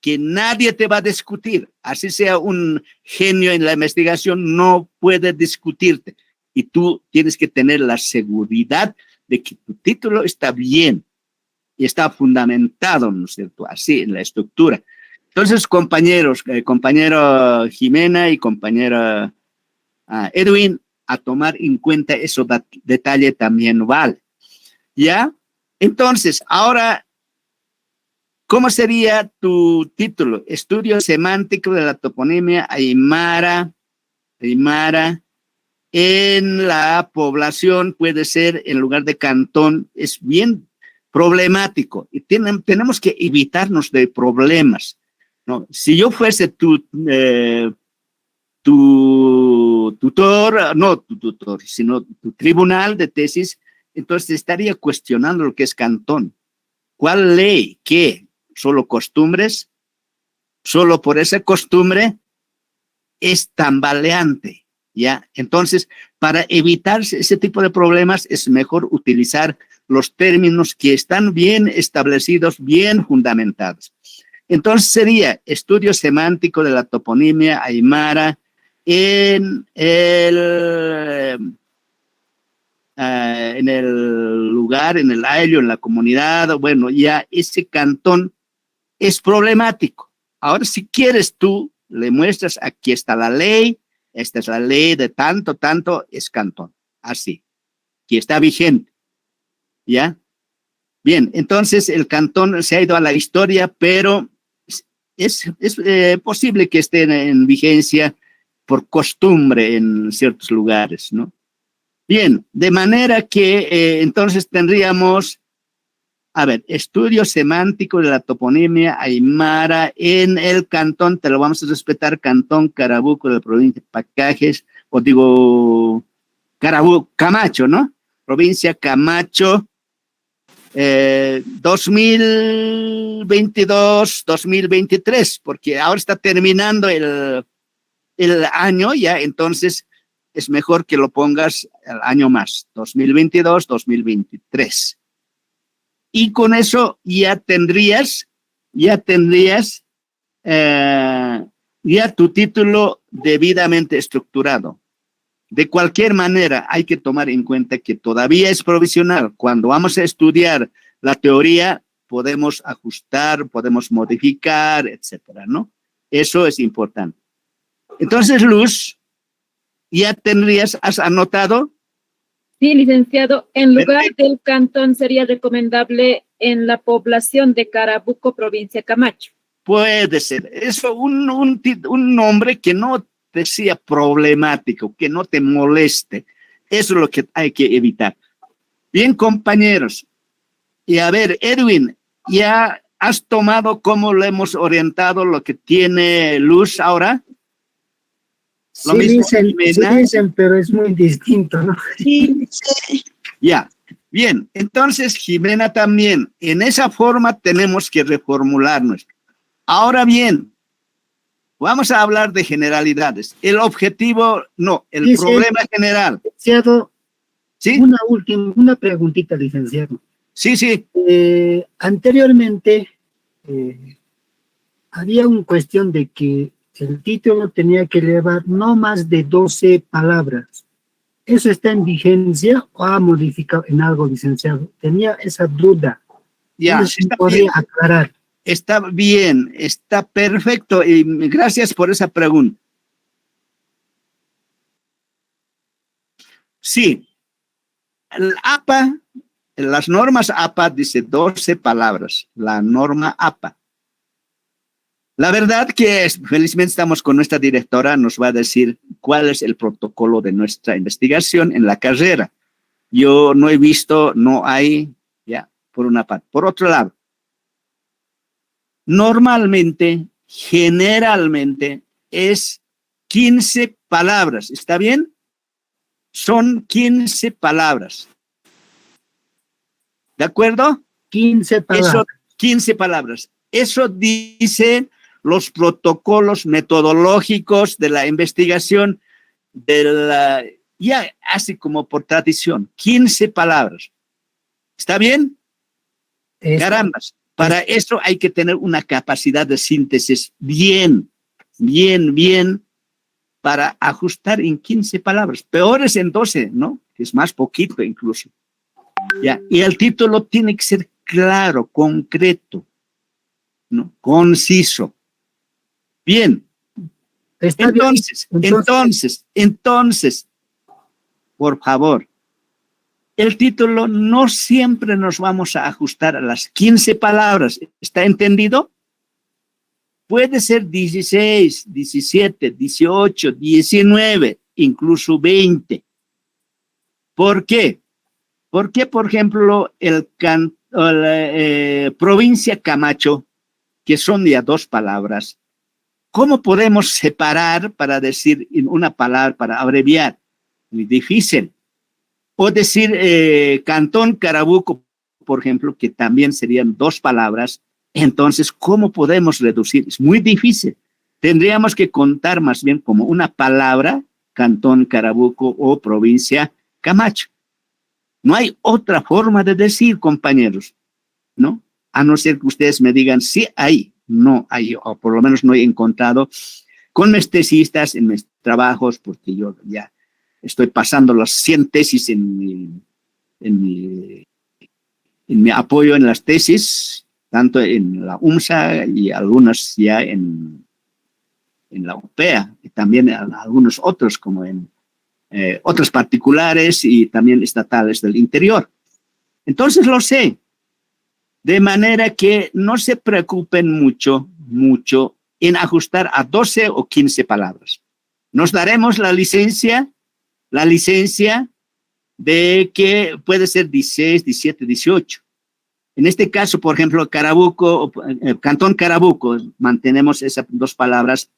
Speaker 3: que nadie te va a discutir. Así sea un genio en la investigación, no puede discutirte. Y tú tienes que tener la seguridad de que tu título está bien y está fundamentado, ¿no es cierto? Así, en la estructura. Entonces, compañeros, compañero Jimena y compañero Edwin, a tomar en cuenta esos detalles también vale. ¿Ya? Entonces, ahora, ¿cómo sería tu título? Estudio semántico de la toponimia aymara en la población, puede ser en lugar de cantón, es bien problemático y tenemos que evitarnos de problemas, ¿no? Si yo fuese tu tutor, no tu tutor, sino tu tribunal de tesis, entonces estaría cuestionando lo que es cantón. ¿Cuál ley? ¿Qué? ¿Solo costumbres? ¿Solo por esa costumbre es tambaleante? ¿Ya? Entonces, para evitar ese tipo de problemas es mejor utilizar los términos que están bien establecidos, bien fundamentados. Entonces sería estudio semántico de la toponimia aymara en el lugar, en el ayllu, en la comunidad. Bueno, ya ese cantón es problemático. Ahora, si quieres tú, le muestras, aquí está la ley, esta es la ley de tanto, es cantón. Así, que está vigente. ¿Ya? Bien, entonces el cantón se ha ido a la historia, pero es posible que esté en vigencia por costumbre en ciertos lugares, ¿no? Bien, de manera que entonces tendríamos, a ver, estudio semántico de la toponimia aymara en el cantón, te lo vamos a respetar, Cantón Carabuco de la provincia de Pacajes, o digo, Camacho, ¿no? Provincia Camacho, 2022-2023, porque ahora está terminando el año ya, entonces es mejor que lo pongas el año más, 2022-2023. Y con eso ya tendrías ya tu título debidamente estructurado. De cualquier manera, hay que tomar en cuenta que todavía es provisional. Cuando vamos a estudiar la teoría, podemos ajustar, podemos modificar, etcétera, ¿no? Eso es importante. Entonces, Luz, ¿ya has anotado?
Speaker 7: Sí, licenciado. En lugar del cantón sería recomendable en la población de Carabuco, provincia Camacho.
Speaker 3: Puede ser. Eso, un nombre que no te sea problemático, que no te moleste. Eso es lo que hay que evitar. Bien, compañeros. Y a ver, Edwin, ¿ya has tomado cómo le hemos orientado lo que tiene Luz ahora?
Speaker 5: Sí, dicen, pero es muy distinto, ¿no?
Speaker 6: Sí, sí.
Speaker 3: Ya. Bien, entonces, Jimena, también, en esa forma tenemos que reformularnos. Ahora bien, vamos a hablar de generalidades. El objetivo, no, el
Speaker 5: Sí,
Speaker 3: problema general.
Speaker 5: licenciado,
Speaker 3: ¿Sí?
Speaker 5: una preguntita, licenciado.
Speaker 3: Sí, sí.
Speaker 5: Anteriormente había una cuestión de que el título tenía que llevar no más de 12 palabras. ¿Eso está en vigencia o ha modificado en algo, licenciado? Tenía esa duda.
Speaker 3: Ya,
Speaker 5: No sé si
Speaker 3: está
Speaker 5: podría
Speaker 3: bien.
Speaker 5: aclarar.
Speaker 3: Está bien, está perfecto. Y gracias por esa pregunta. Sí, el APA, las normas APA dice 12 palabras, la norma APA. La verdad que felizmente estamos con nuestra directora, nos va a decir cuál es el protocolo de nuestra investigación en la carrera. Yo no he visto, no hay, ya, por una parte. Por otro lado, normalmente, generalmente, es 15 palabras, ¿está bien? Son 15 palabras. ¿De acuerdo?
Speaker 5: 15 palabras.
Speaker 3: Eso, 15 palabras. Eso dicen los protocolos metodológicos de la investigación, ya así como por tradición, 15 palabras. ¿Está bien? Carambas. Para eso hay que tener una capacidad de síntesis bien, para ajustar en 15 palabras. Peor es en 12, ¿no? Que es más poquito incluso. Ya. Y el título tiene que ser claro, concreto, ¿no? Conciso. Bien. Entonces, por favor, el título no siempre nos vamos a ajustar a las 15 palabras. ¿Está entendido? Puede ser 16, 17, 18, 19, incluso 20. ¿Por qué? Porque, por ejemplo, provincia Camacho, que son ya 2 palabras, ¿cómo podemos separar para decir en una palabra, para abreviar? Muy difícil. O decir Cantón Carabuco, por ejemplo, que también serían 2 palabras. Entonces, ¿cómo podemos reducir? Es muy difícil. Tendríamos que contar más bien como una palabra, Cantón Carabuco o provincia Camacho. No hay otra forma de decir, compañeros, ¿no? A no ser que ustedes me digan, sí hay, no hay, o por lo menos no he encontrado con mis tesistas en mis trabajos, porque yo ya estoy pasando las 100 tesis en mi apoyo en las tesis, tanto en la UMSA y algunas ya en la UPEA, y también en algunos otros como en otros particulares y también estatales del interior. Entonces lo sé, de manera que no se preocupen mucho en ajustar a 12 o 15 palabras. Nos daremos la licencia de que puede ser 16, 17, 18. En este caso, por ejemplo, Carabuco, Cantón Carabuco, mantenemos esas 2 palabras,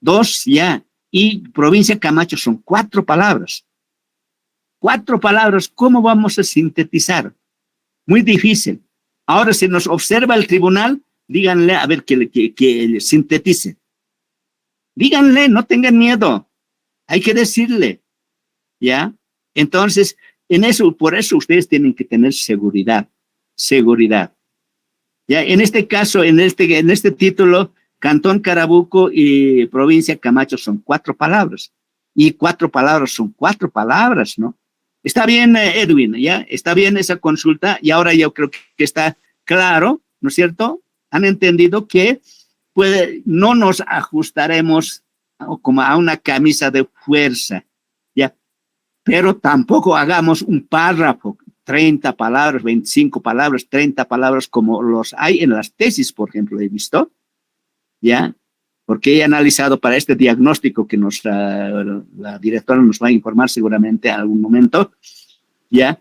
Speaker 3: 2 ya, y provincia Camacho son 4 palabras. 4 palabras, ¿cómo vamos a sintetizar? Muy difícil. Ahora, si nos observa el tribunal, díganle a ver que sintetice. Díganle, no tengan miedo. Hay que decirle, ¿ya? Entonces, por eso ustedes tienen que tener seguridad. Ya, en este caso, en este título, Cantón Carabuco y provincia Camacho son 4 palabras. Y 4 palabras son 4 palabras, ¿no? Está bien, Edwin, ¿ya? Está bien esa consulta y ahora yo creo que está claro, ¿no es cierto? Han entendido que no nos ajustaremos como a una camisa de fuerza, ¿ya? Pero tampoco hagamos un párrafo, 30 palabras, 25 palabras, 30 palabras, como los hay en las tesis, por ejemplo, he visto, ¿ya? Porque he analizado para este diagnóstico que la directora nos va a informar seguramente en algún momento, ¿ya?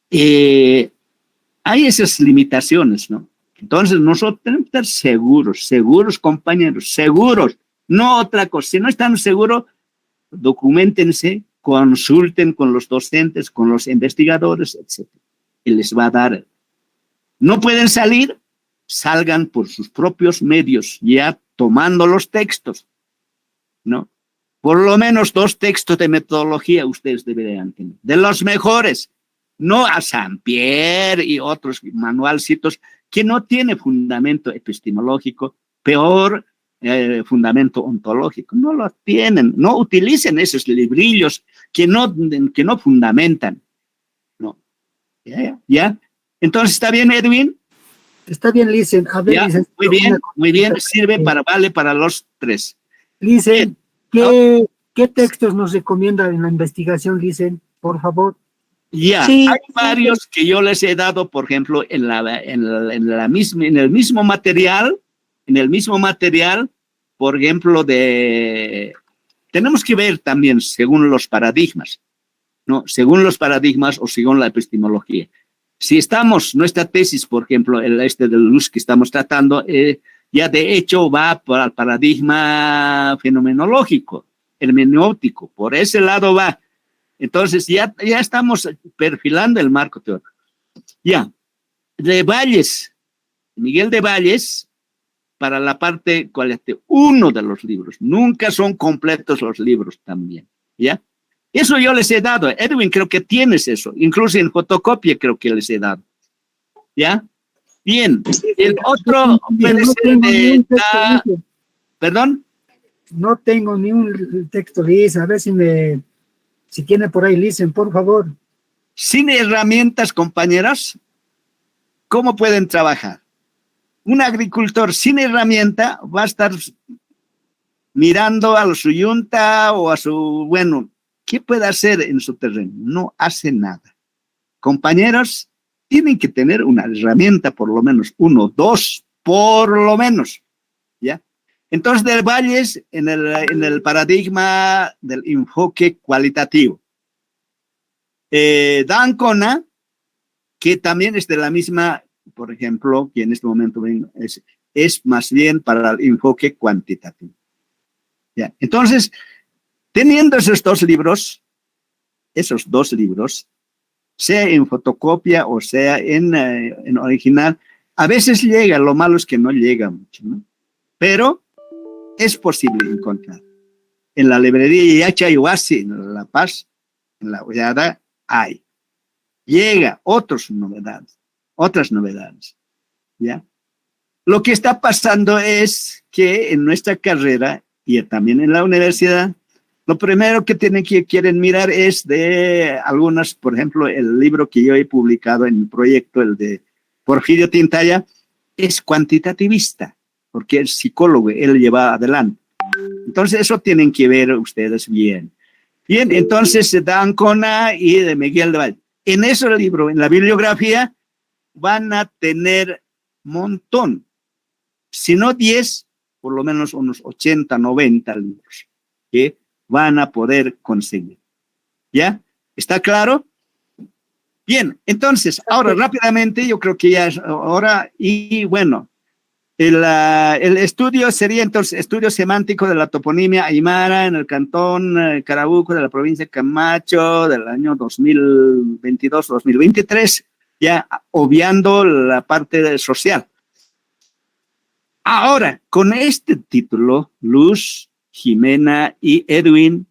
Speaker 3: Hay esas limitaciones, ¿no? Entonces nosotros tenemos que estar seguros, compañeros, seguros, no otra cosa. Si no están seguros, documentense, consulten con los docentes, con los investigadores, etc. Y les va a dar. No pueden salir, salgan por sus propios medios, ya tomando los textos, ¿no? Por lo menos 2 textos de metodología ustedes deberían tener, de los mejores, no a Saint-Pierre y otros manualcitos que no tiene fundamento epistemológico, peor fundamento ontológico, no lo tienen, no utilicen esos librillos que no fundamentan, ¿no? ¿Ya? Entonces, ¿está bien, Edwin?
Speaker 5: Está bien, Licen. A ver,
Speaker 3: Ya,
Speaker 5: Licen,
Speaker 3: muy bien, sirve vale para los 3.
Speaker 5: Licen, ¿qué textos nos recomienda en la investigación, Licen? Por favor.
Speaker 3: Ya,
Speaker 6: Sí,
Speaker 3: hay varios que yo les he dado, por ejemplo, en el mismo material, por ejemplo, tenemos que ver también según los paradigmas, ¿no? Según los paradigmas o según la epistemología. Si nuestra tesis, por ejemplo, el de luz que estamos tratando, ya de hecho va para el paradigma fenomenológico, hermenéutico, por ese lado va. Entonces ya estamos perfilando el marco teórico. Ya, de Valles, Miguel de Valles, para la parte cualitativa, uno de los libros, nunca son completos los libros también, ¿ya? Eso yo les he dado, Edwin, creo que tienes eso, incluso en fotocopia creo que les he dado, ¿ya? Bien, el otro puede ser ¿perdón?
Speaker 5: No tengo ni un texto, Liz, a ver si tiene por ahí, Licen, por favor.
Speaker 3: Sin herramientas, compañeras, ¿cómo pueden trabajar? Un agricultor sin herramienta va a estar mirando a su yunta o ¿qué puede hacer en su terreno? No hace nada. Compañeros, tienen que tener una herramienta, por lo menos 1, 2, por lo menos, ¿ya? Entonces, del Valles, en el paradigma del enfoque cualitativo. D'Ancona, que también es de la misma, por ejemplo, que en este momento es más bien para el enfoque cuantitativo. ¿Ya? Entonces, teniendo esos dos libros, sea en fotocopia o sea en original, a veces llega, lo malo es que no llega mucho, ¿no? Pero es posible encontrar. En la librería Yachayhuasi, en La Paz, en La Hollada, hay. Llega otras novedades, ¿ya? Lo que está pasando es que en nuestra carrera y también en la universidad, lo primero que quieren mirar es de algunas, por ejemplo, el libro que yo he publicado en mi proyecto, el de Porfirio Tintaya, es cuantitativista, porque es psicólogo, él lleva adelante. Entonces, eso tienen que ver ustedes bien. Bien, entonces, de D'Ancona y de Miguel de Valle. En ese libro, en la bibliografía, van a tener montón, si no 10, por lo menos unos 80, 90 libros que van a poder conseguir. ¿Ya? ¿Está claro? Bien, entonces, ahora rápidamente, yo creo que ya es hora, y bueno, el estudio sería entonces estudio semántico de la toponimia aymara en el cantón Carabuco de la provincia de Camacho del año 2022-2023, ya obviando la parte social. Ahora, con este título, Luz, Jimena y Edwin,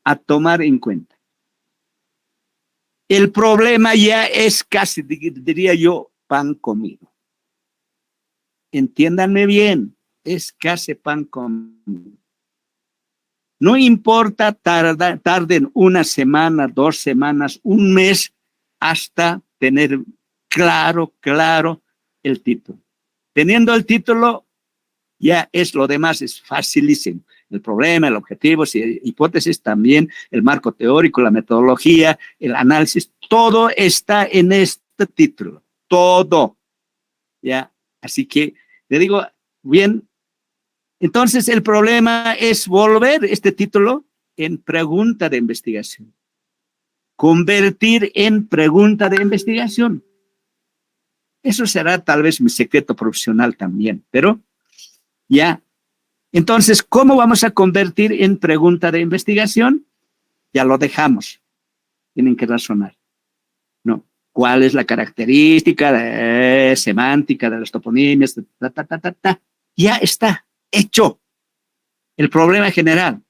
Speaker 3: a tomar en cuenta. El problema ya es casi, diría yo, pan comido. Entiéndanme bien, es casi pan comido. No importa tarden 1 semana, 2 semanas, 1 mes, hasta tener claro el título. Teniendo el título, ya es lo demás, es facilísimo. El problema, el objetivo, hipótesis también, el marco teórico, la metodología, el análisis, todo está en este título, todo. ¿Ya? Así que le digo, bien, entonces el problema es volver este título en pregunta de investigación. Convertir en pregunta de investigación. Eso será tal vez mi secreto profesional también, pero ya. Entonces, ¿cómo vamos a convertir en pregunta de investigación? ya lo dejamos. Tienen que razonar, ¿no? ¿Cuál es la característica semántica de las toponimias? Ya está hecho el problema general.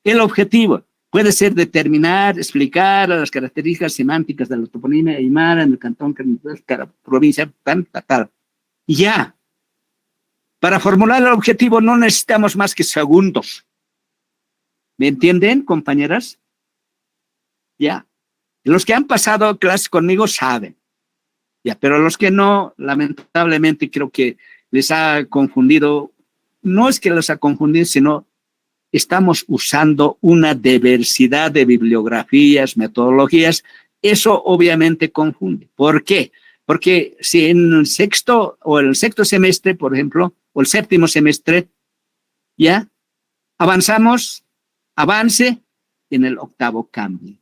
Speaker 3: El objetivo puede ser determinar, explicar las características semánticas de la toponimia aymara en el cantón, provincia, tal. Y ya. Para formular el objetivo no necesitamos más que segundos. ¿Me entienden, compañeras? Ya. Los que han pasado clases conmigo saben. Ya, pero los que no, lamentablemente creo que les ha confundido. No es que los ha confundido, sino estamos usando una diversidad de bibliografías, metodologías. Eso obviamente confunde. ¿Por qué? Porque si en el sexto semestre, por ejemplo, o el séptimo semestre, ya avance, en el octavo cambie.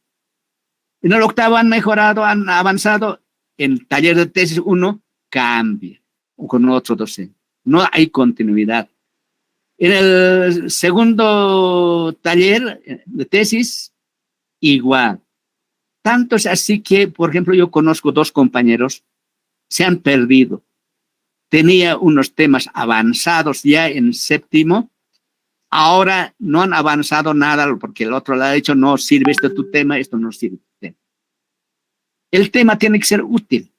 Speaker 3: En el octavo han mejorado, han avanzado, en el taller de tesis 1 cambia, o con otro docente. No hay continuidad. En el segundo taller de tesis, igual. Tanto es así que, por ejemplo, yo conozco 2 compañeros, se han perdido. Tenía unos temas avanzados ya en séptimo, ahora no han avanzado nada porque el otro le ha dicho, no sirve tu tema, esto no sirve. El tema tiene que ser útil.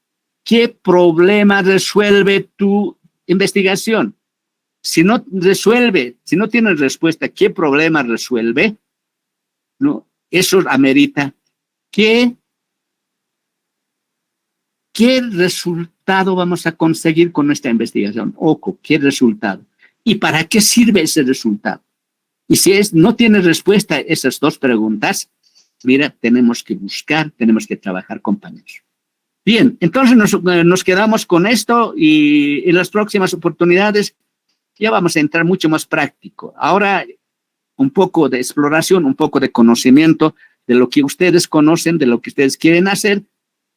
Speaker 3: ¿Qué problema resuelve tu investigación? Si no tienes respuesta, ¿qué problema resuelve? No, eso amerita ¿qué resultado vamos a conseguir con nuestra investigación? Ojo, ¿qué resultado? ¿Y para qué sirve ese resultado? Y si no tiene respuesta a esas 2 preguntas, mira, tenemos que buscar, tenemos que trabajar, compañeros. Bien, entonces nos quedamos con esto y en las próximas oportunidades ya vamos a entrar mucho más práctico. Ahora, un poco de exploración, un poco de conocimiento de lo que ustedes conocen, de lo que ustedes quieren hacer,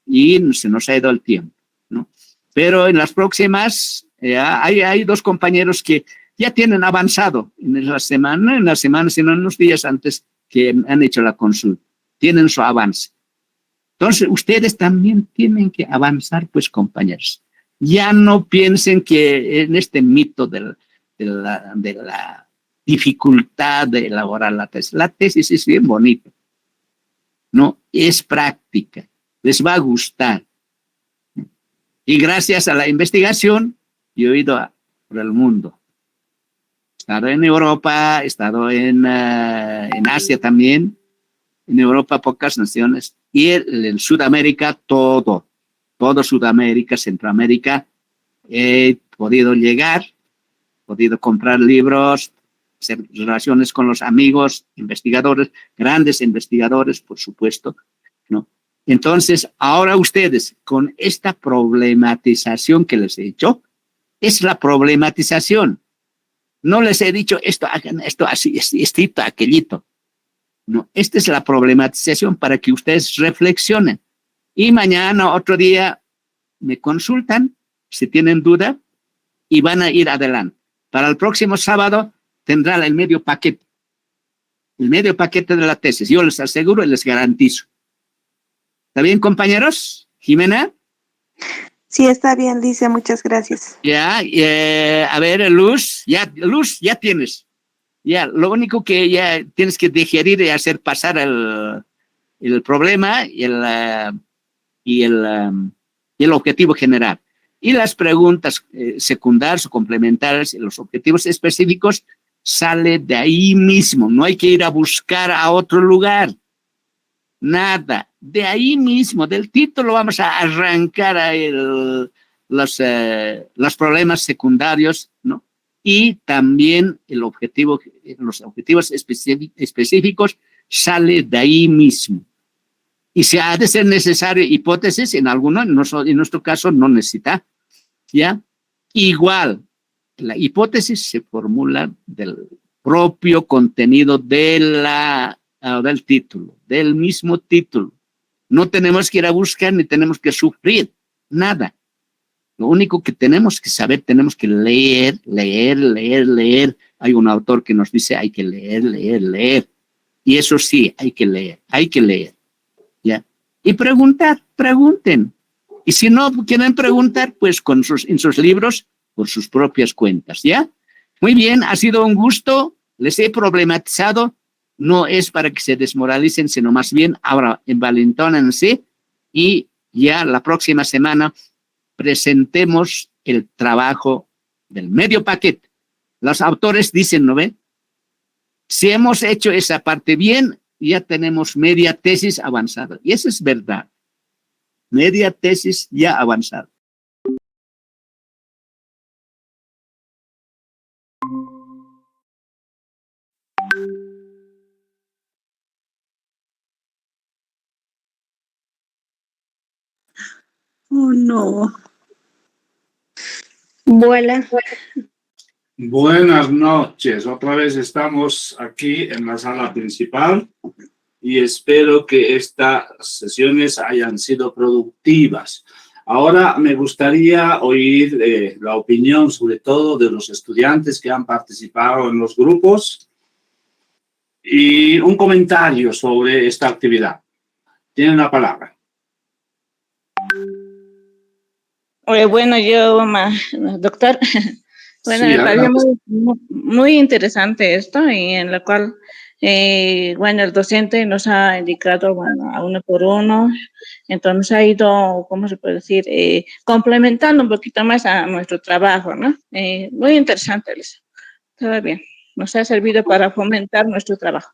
Speaker 3: y se nos ha ido el tiempo, ¿no? Pero en las próximas, hay 2 compañeros que ya tienen avanzado en la semana, sino en unos días antes que han hecho la consulta. Tienen su avance. Entonces, ustedes también tienen que avanzar, pues, compañeros. Ya no piensen que en este mito de la dificultad de elaborar la tesis. La tesis es bien bonita, ¿no? Es práctica. Les va a gustar. Y gracias a la investigación, yo he ido por el mundo. He estado en Europa, he estado en Asia también. En Europa pocas naciones. Y en Sudamérica todo Sudamérica, Centroamérica. He podido llegar, podido comprar libros, hacer relaciones con los amigos, investigadores, grandes investigadores, por supuesto, ¿no? Entonces, ahora ustedes, con esta problematización que les he hecho, es la problematización. No les he dicho esto, hagan esto así, esto, aquellito. No, esta es la problematización para que ustedes reflexionen. Y mañana, otro día, me consultan si tienen duda y van a ir adelante. Para el próximo sábado tendrá el medio paquete de la tesis. Yo les aseguro y les garantizo. ¿Está bien, compañeros? ¿Jimena?
Speaker 6: Sí, está bien, dice, muchas gracias.
Speaker 3: Ya, a ver, Luz, ya tienes. Ya, lo único que ya tienes que digerir y hacer pasar el problema y el objetivo general. Y las preguntas secundarias o complementarias y los objetivos específicos sale de ahí mismo. No hay que ir a buscar a otro lugar. Nada. De ahí mismo, del título, vamos a arrancar los problemas secundarios, ¿no? Y también los objetivos específicos sale de ahí mismo. Y si ha de ser necesario hipótesis, en nuestro caso no necesita, ¿ya? Igual, la hipótesis se formula del propio contenido del título, del mismo título. No tenemos que ir a buscar ni tenemos que sufrir nada. Lo único que tenemos que saber, tenemos que leer. Hay un autor que nos dice hay que leer. Y eso sí, hay que leer, ¿ya? Y pregunten. Y si no quieren preguntar, pues en sus libros, por sus propias cuentas, ¿ya? Muy bien, ha sido un gusto, les he problematizado, no es para que se desmoralicen, sino más bien ahora envalentónense y ya la próxima semana presentemos el trabajo del medio paquete. Los autores dicen, ¿no ve? Si hemos hecho esa parte bien, ya tenemos media tesis avanzada. Y eso es verdad. Media tesis ya avanzada.
Speaker 6: Oh, no.
Speaker 4: Vuela.
Speaker 1: Buenas noches, otra vez estamos aquí en la sala principal y espero que estas sesiones hayan sido productivas. Ahora me gustaría oír la opinión, sobre todo de los estudiantes que han participado en los grupos y un comentario sobre esta actividad. Tienen la palabra.
Speaker 2: Bueno, doctor, bueno,
Speaker 1: Sí,
Speaker 2: me pareció
Speaker 1: adelante.
Speaker 2: muy interesante esto y en la cual, bueno, el docente nos ha indicado, bueno, a uno por uno, entonces ha ido, ¿cómo se puede decir? Complementando un poquito más a nuestro trabajo, ¿no? Muy interesante, Elisa. Todo bien. Nos ha servido para fomentar nuestro trabajo.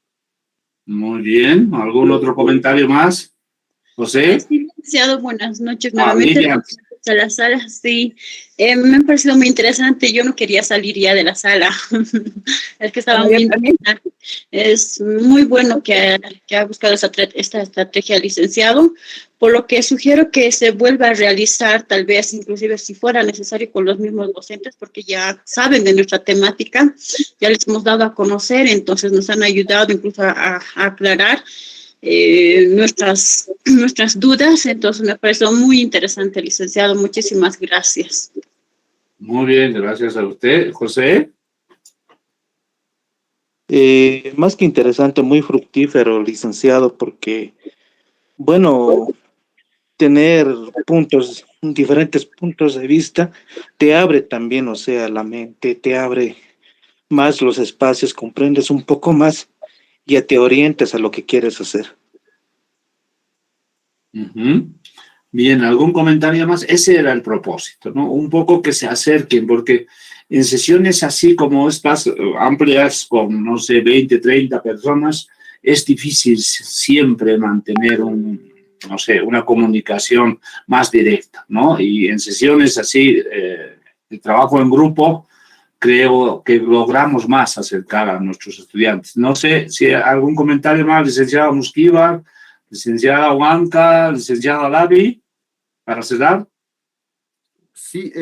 Speaker 1: Muy bien. ¿Algún otro comentario más? José.
Speaker 8: Sí, licenciado, buenas noches
Speaker 1: Ah,
Speaker 8: nuevamente.
Speaker 1: Lilian.
Speaker 8: A la sala, sí. Me ha parecido muy interesante. Yo no quería salir ya de la sala. Es que estaba muy interesante. Es muy bueno que ha buscado esta estrategia, licenciado, por lo que sugiero que se vuelva a realizar, tal vez inclusive si fuera necesario con los mismos docentes, porque ya saben de nuestra temática, ya les hemos dado a conocer, entonces nos han ayudado incluso a aclarar nuestras dudas. Entonces me pareció muy interesante, licenciado. Muchísimas gracias.
Speaker 1: Muy bien, gracias a usted. José.
Speaker 9: Más que interesante, muy fructífero, licenciado, porque, bueno, tener diferentes puntos de vista, te abre también, o sea, la mente, te abre más los espacios, comprendes un poco más, ya te orientas a lo que quieres hacer.
Speaker 1: Bien, ¿algún comentario más? Ese era el propósito, ¿no? Un poco que se acerquen, porque en sesiones así como estas amplias, con, no sé, 20, 30 personas, es difícil siempre mantener no sé, una comunicación más directa, ¿no? Y en sesiones así, el trabajo en grupo, creo que logramos más acercar a nuestros estudiantes. No sé si hay algún comentario más, licenciado Musquiva, licenciada Huanca, licenciada Lavi, para cerrar.
Speaker 10: Sí,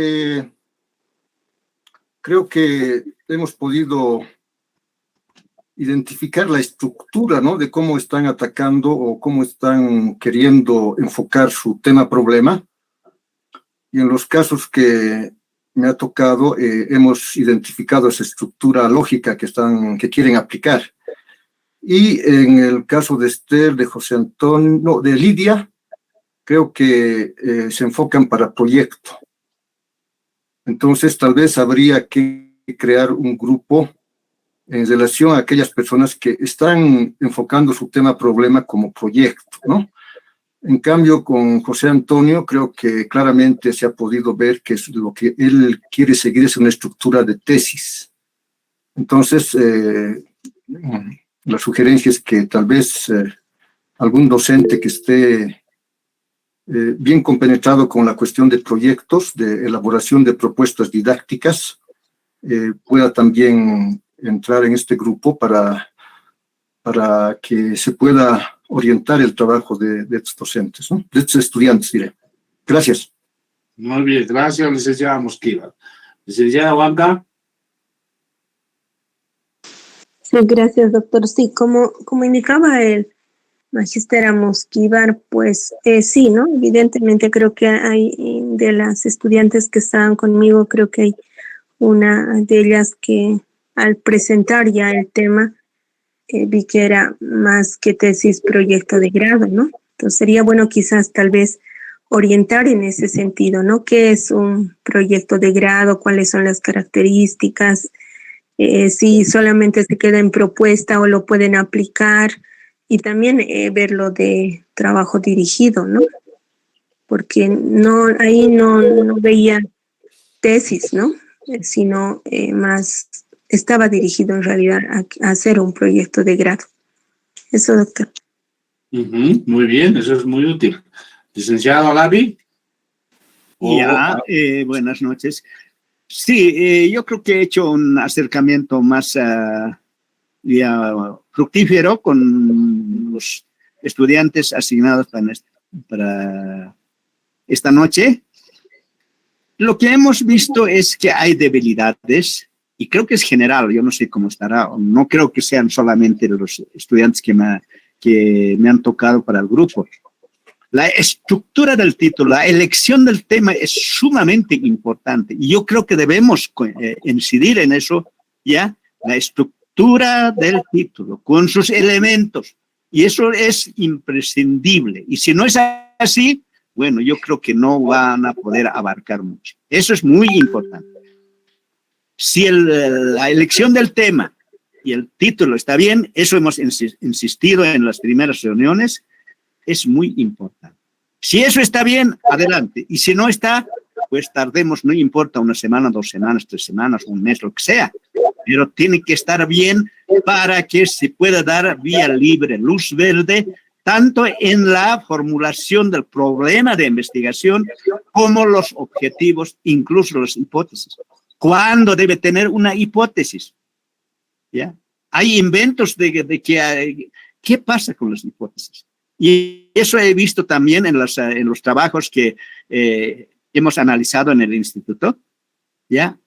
Speaker 10: creo que hemos podido identificar la estructura, ¿no?, de cómo están atacando o cómo están queriendo enfocar su tema-problema. Y en los casos que me ha tocado, hemos identificado esa estructura lógica que quieren aplicar. Y en el caso de Esther, de José Antonio, no, de Lidia, creo que se enfocan para proyecto. Entonces, tal vez habría que crear un grupo en relación a aquellas personas que están enfocando su tema-problema como proyecto, ¿no? En cambio, con José Antonio, creo que claramente se ha podido ver que lo que él quiere seguir es una estructura de tesis. Entonces, la sugerencia es que tal vez algún docente que esté bien compenetrado con la cuestión de proyectos, de elaboración de propuestas didácticas, pueda también entrar en este grupo para que se pueda orientar el trabajo de estos docentes, ¿no?, de estos estudiantes, diré. Gracias.
Speaker 1: Muy bien, gracias, licenciada Mosquiva. Licenciada Huanca.
Speaker 4: Sí, gracias, doctor. Sí, como indicaba el magíster Mosquivar, pues sí, ¿no? Evidentemente creo que hay de las estudiantes que estaban conmigo, creo que hay una de ellas que al presentar ya el tema vi que era más que tesis, proyecto de grado, ¿no? Entonces sería bueno quizás tal vez orientar en ese sentido, ¿no? ¿Qué es un proyecto de grado? ¿Cuáles son las características? Si solamente se queda en propuesta o lo pueden aplicar, y también verlo de trabajo dirigido, ¿no? Porque ahí no veía tesis, ¿no? Sino más estaba dirigido en realidad a hacer un proyecto de grado. Eso, doctor.
Speaker 1: Muy bien, eso es muy útil. Licenciado Alavi.
Speaker 3: Ya, buenas noches. Sí, yo creo que he hecho un acercamiento más fructífero con los estudiantes asignados para esta noche. Lo que hemos visto es que hay debilidades, y creo que es general, yo no sé cómo estará, no creo que sean solamente los estudiantes que me han tocado para el grupo. La estructura del título, la elección del tema es sumamente importante, y yo creo que debemos incidir en eso, ¿ya? La estructura del título, con sus elementos, y eso es imprescindible, y si no es así, bueno, yo creo que no van a poder abarcar mucho. Eso es muy importante. Si la elección del tema y el título está bien, eso hemos insistido en las primeras reuniones, es muy importante. Si eso está bien, adelante. Y si no está, pues tardemos, no importa, una semana, 2 semanas, 3 semanas, un mes, lo que sea. Pero tiene que estar bien para que se pueda dar vía libre, luz verde, tanto en la formulación del problema de investigación como los objetivos, incluso las hipótesis. ¿Cuándo debe tener una hipótesis? ¿Ya? Hay inventos de que ¿qué pasa con las hipótesis? Y eso he visto también en los trabajos que hemos analizado en el instituto. ¿Ya?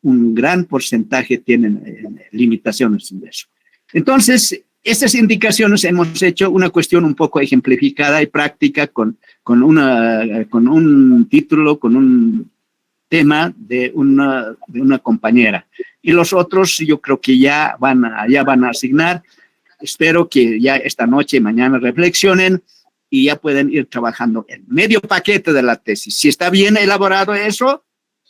Speaker 3: Un gran porcentaje tienen limitaciones en eso. Entonces, estas indicaciones hemos hecho una cuestión un poco ejemplificada y práctica con un título, con un tema de una compañera. Y los otros yo creo que ya van a asignar. Espero que ya esta noche, mañana reflexionen y ya pueden ir trabajando el medio paquete de la tesis. Si está bien elaborado eso,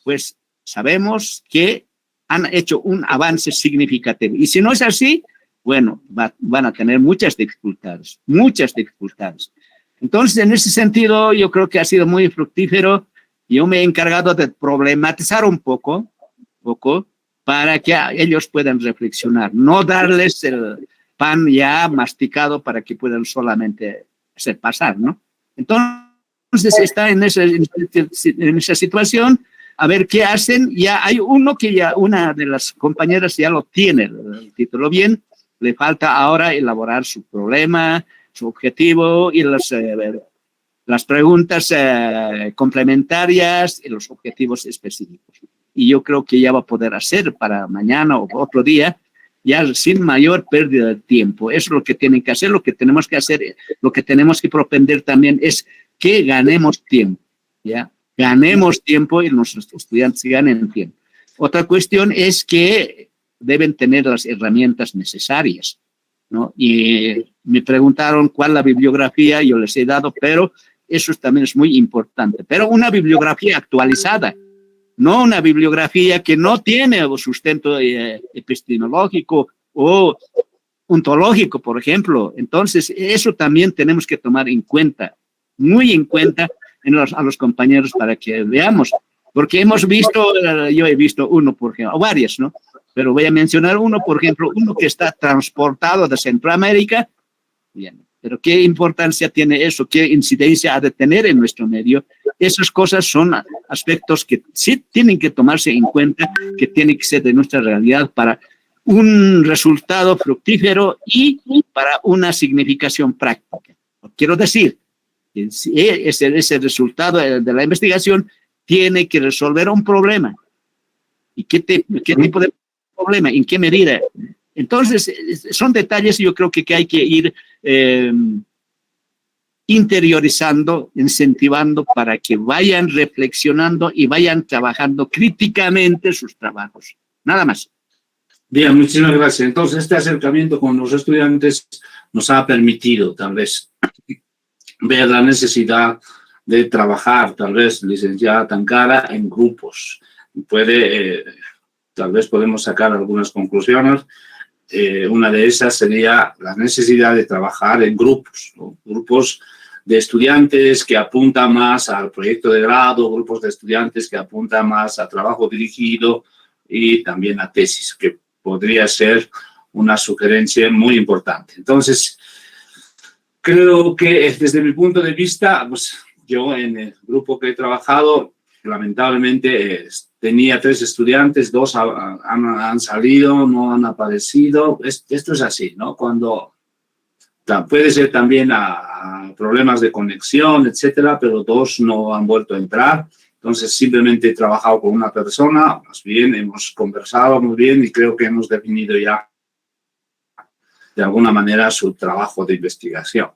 Speaker 3: pues sabemos que han hecho un avance significativo. Y si no es así, bueno, van a tener muchas dificultades. Entonces, en ese sentido, yo creo que ha sido muy fructífero. Yo me he encargado de problematizar un poco, para que ellos puedan reflexionar, no darles el pan ya masticado para que puedan solamente hacer pasar, ¿no? Entonces, está en esa situación, a ver qué hacen. Ya hay una de las compañeras ya lo tiene, el título bien. Le falta ahora elaborar su problema, su objetivo y las preguntas complementarias y los objetivos específicos. Y yo creo que ya va a poder hacer para mañana o otro día, ya sin mayor pérdida de tiempo. Eso es lo que tienen que hacer, lo que tenemos que hacer, lo que tenemos que propender también es que ganemos tiempo, ¿ya? Ganemos tiempo y nuestros estudiantes ganen tiempo. Otra cuestión es que deben tener las herramientas necesarias, ¿no? Y me preguntaron cuál la bibliografía, yo les he dado, pero eso también es muy importante. Pero una bibliografía actualizada, no una bibliografía que no tiene sustento epistemológico o ontológico, por ejemplo. Entonces, eso también tenemos que tomar en cuenta, muy en cuenta a los compañeros para que veamos. Porque hemos visto, yo he visto uno, por ejemplo, o varios, ¿no? Pero voy a mencionar uno, por ejemplo, uno que está transportado de Centroamérica. Bien, pero ¿qué importancia tiene eso? ¿Qué incidencia ha de tener en nuestro medio? Esas cosas son aspectos que sí tienen que tomarse en cuenta, que tienen que ser de nuestra realidad para un resultado fructífero y para una significación práctica. Quiero decir, ese resultado de la investigación tiene que resolver un problema. ¿Y qué tipo de problema? ¿En qué medida? Entonces, son detalles yo creo que hay que ir interiorizando, incentivando para que vayan reflexionando y vayan trabajando críticamente sus trabajos. Nada más.
Speaker 1: Bien, muchísimas gracias. Entonces, este acercamiento con los estudiantes nos ha permitido, tal vez, ver la necesidad de trabajar, tal vez, licenciada Tancara, en grupos. Tal vez podemos sacar algunas conclusiones. Una de esas sería la necesidad de trabajar en grupos, ¿no? Grupos de estudiantes que apuntan más al proyecto de grado, grupos de estudiantes que apuntan más a trabajo dirigido y también a tesis, que podría ser una sugerencia muy importante. Entonces, creo que desde mi punto de vista, pues yo en el grupo que he trabajado, lamentablemente tenía 3 estudiantes, 2 han salido, no han aparecido. Esto es así, ¿no? Cuando puede ser también a problemas de conexión, etcétera, pero 2 no han vuelto a entrar. Entonces, simplemente he trabajado con una persona, más bien hemos conversado muy bien y creo que hemos definido ya de alguna manera su trabajo de investigación.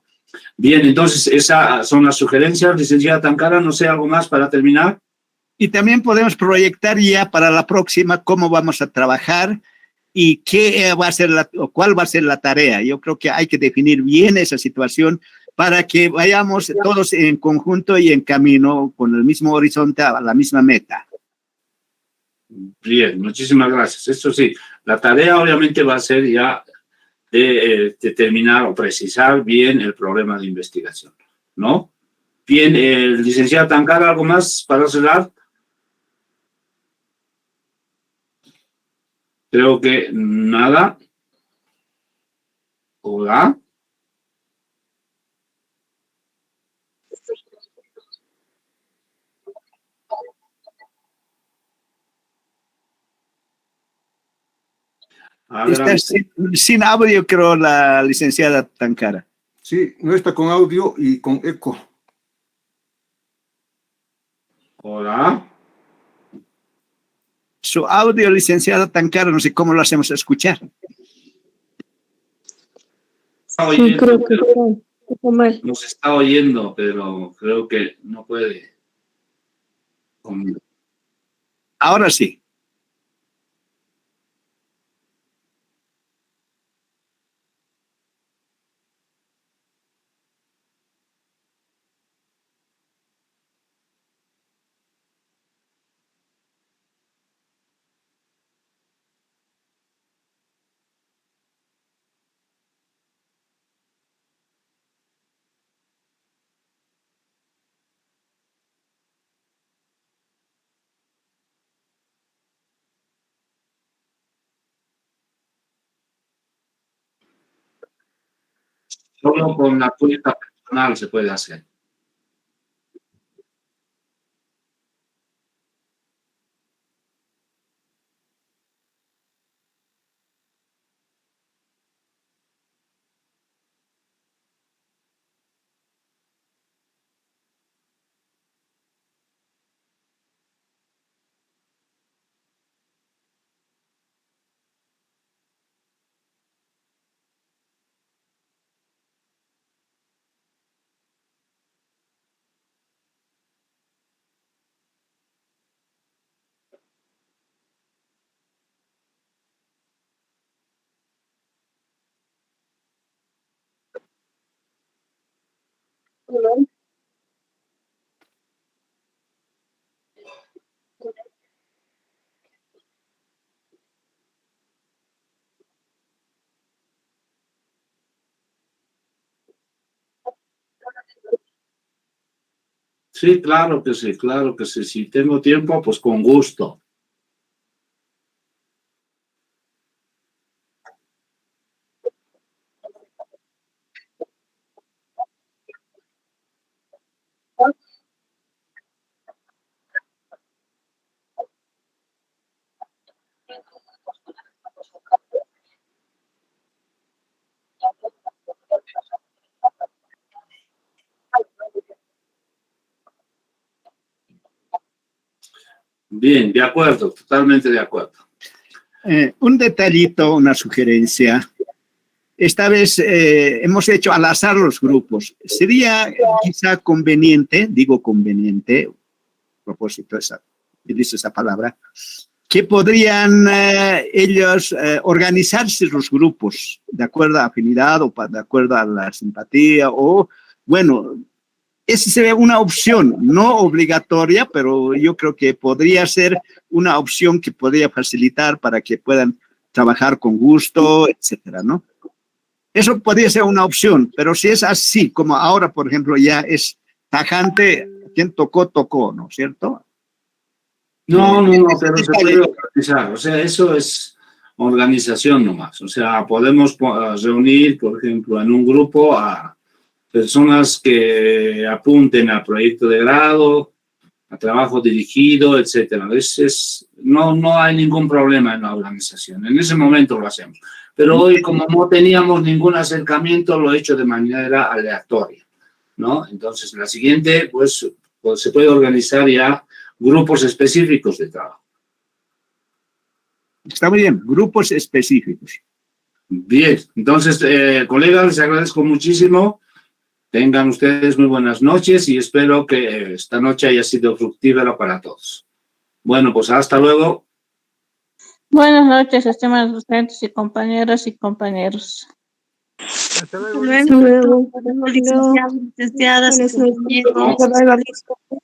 Speaker 1: Bien, entonces esas son las sugerencias, licenciada Tancara, no sé, ¿algo más para terminar?
Speaker 3: Y también podemos proyectar ya para la próxima cómo vamos a trabajar y qué va a ser o cuál va a ser la tarea. Yo creo que hay que definir bien esa situación para que vayamos todos en conjunto y en camino con el mismo horizonte a la misma meta.
Speaker 1: Bien, muchísimas gracias. Eso sí, la tarea obviamente va a ser ya de determinar o precisar bien el problema de investigación, ¿no? Bien, licenciada Tancara, ¿algo más para cerrar? Creo que nada. Hola.
Speaker 3: Está sin audio, creo, la licenciada Tancara.
Speaker 10: Sí, no está con audio y con eco.
Speaker 1: Hola.
Speaker 3: Su audio, licenciada Tancara, no sé cómo lo hacemos escuchar.
Speaker 4: Sí, creo que está mal.
Speaker 1: Nos está oyendo, pero creo que no puede.
Speaker 3: Ahora sí.
Speaker 1: Solo con la cuenta personal se puede hacer. Sí, claro que sí, claro que sí. Si tengo tiempo, pues con gusto. Bien, de acuerdo, totalmente de acuerdo.
Speaker 3: Un detallito, una sugerencia. Esta vez hemos hecho al azar los grupos. Sería quizá conveniente, digo conveniente, a propósito utilizo esa palabra, que podrían ellos organizarse los grupos de acuerdo a afinidad o de acuerdo a la simpatía o, bueno, esa sería una opción, no obligatoria, pero yo creo que podría ser una opción que podría facilitar para que puedan trabajar con gusto, etcétera, ¿no? Eso podría ser una opción, pero si es así, como ahora, por ejemplo, ya es tajante, quien tocó, tocó, ¿no es cierto?
Speaker 1: No, pero se puede organizar. O sea, eso es organización nomás. O sea, podemos reunir, por ejemplo, en un grupo a personas que apunten al proyecto de grado, a trabajo dirigido, etcétera. No hay ningún problema en la organización. En ese momento lo hacemos. Pero hoy, como no teníamos ningún acercamiento, lo he hecho de manera aleatoria, ¿no? Entonces, la siguiente, pues se puede organizar ya grupos específicos de trabajo.
Speaker 3: Está muy bien, grupos específicos.
Speaker 1: Bien, entonces, colegas, les agradezco muchísimo. Tengan ustedes muy buenas noches y espero que esta noche haya sido fructífera para todos. Bueno, pues hasta luego.
Speaker 2: Buenas noches, estimados docentes y compañeras y compañeros.
Speaker 4: Hasta luego.
Speaker 8: Licenciados, licenciadas,
Speaker 4: Buenas noches.
Speaker 8: compañeros.
Speaker 4: Hasta luego.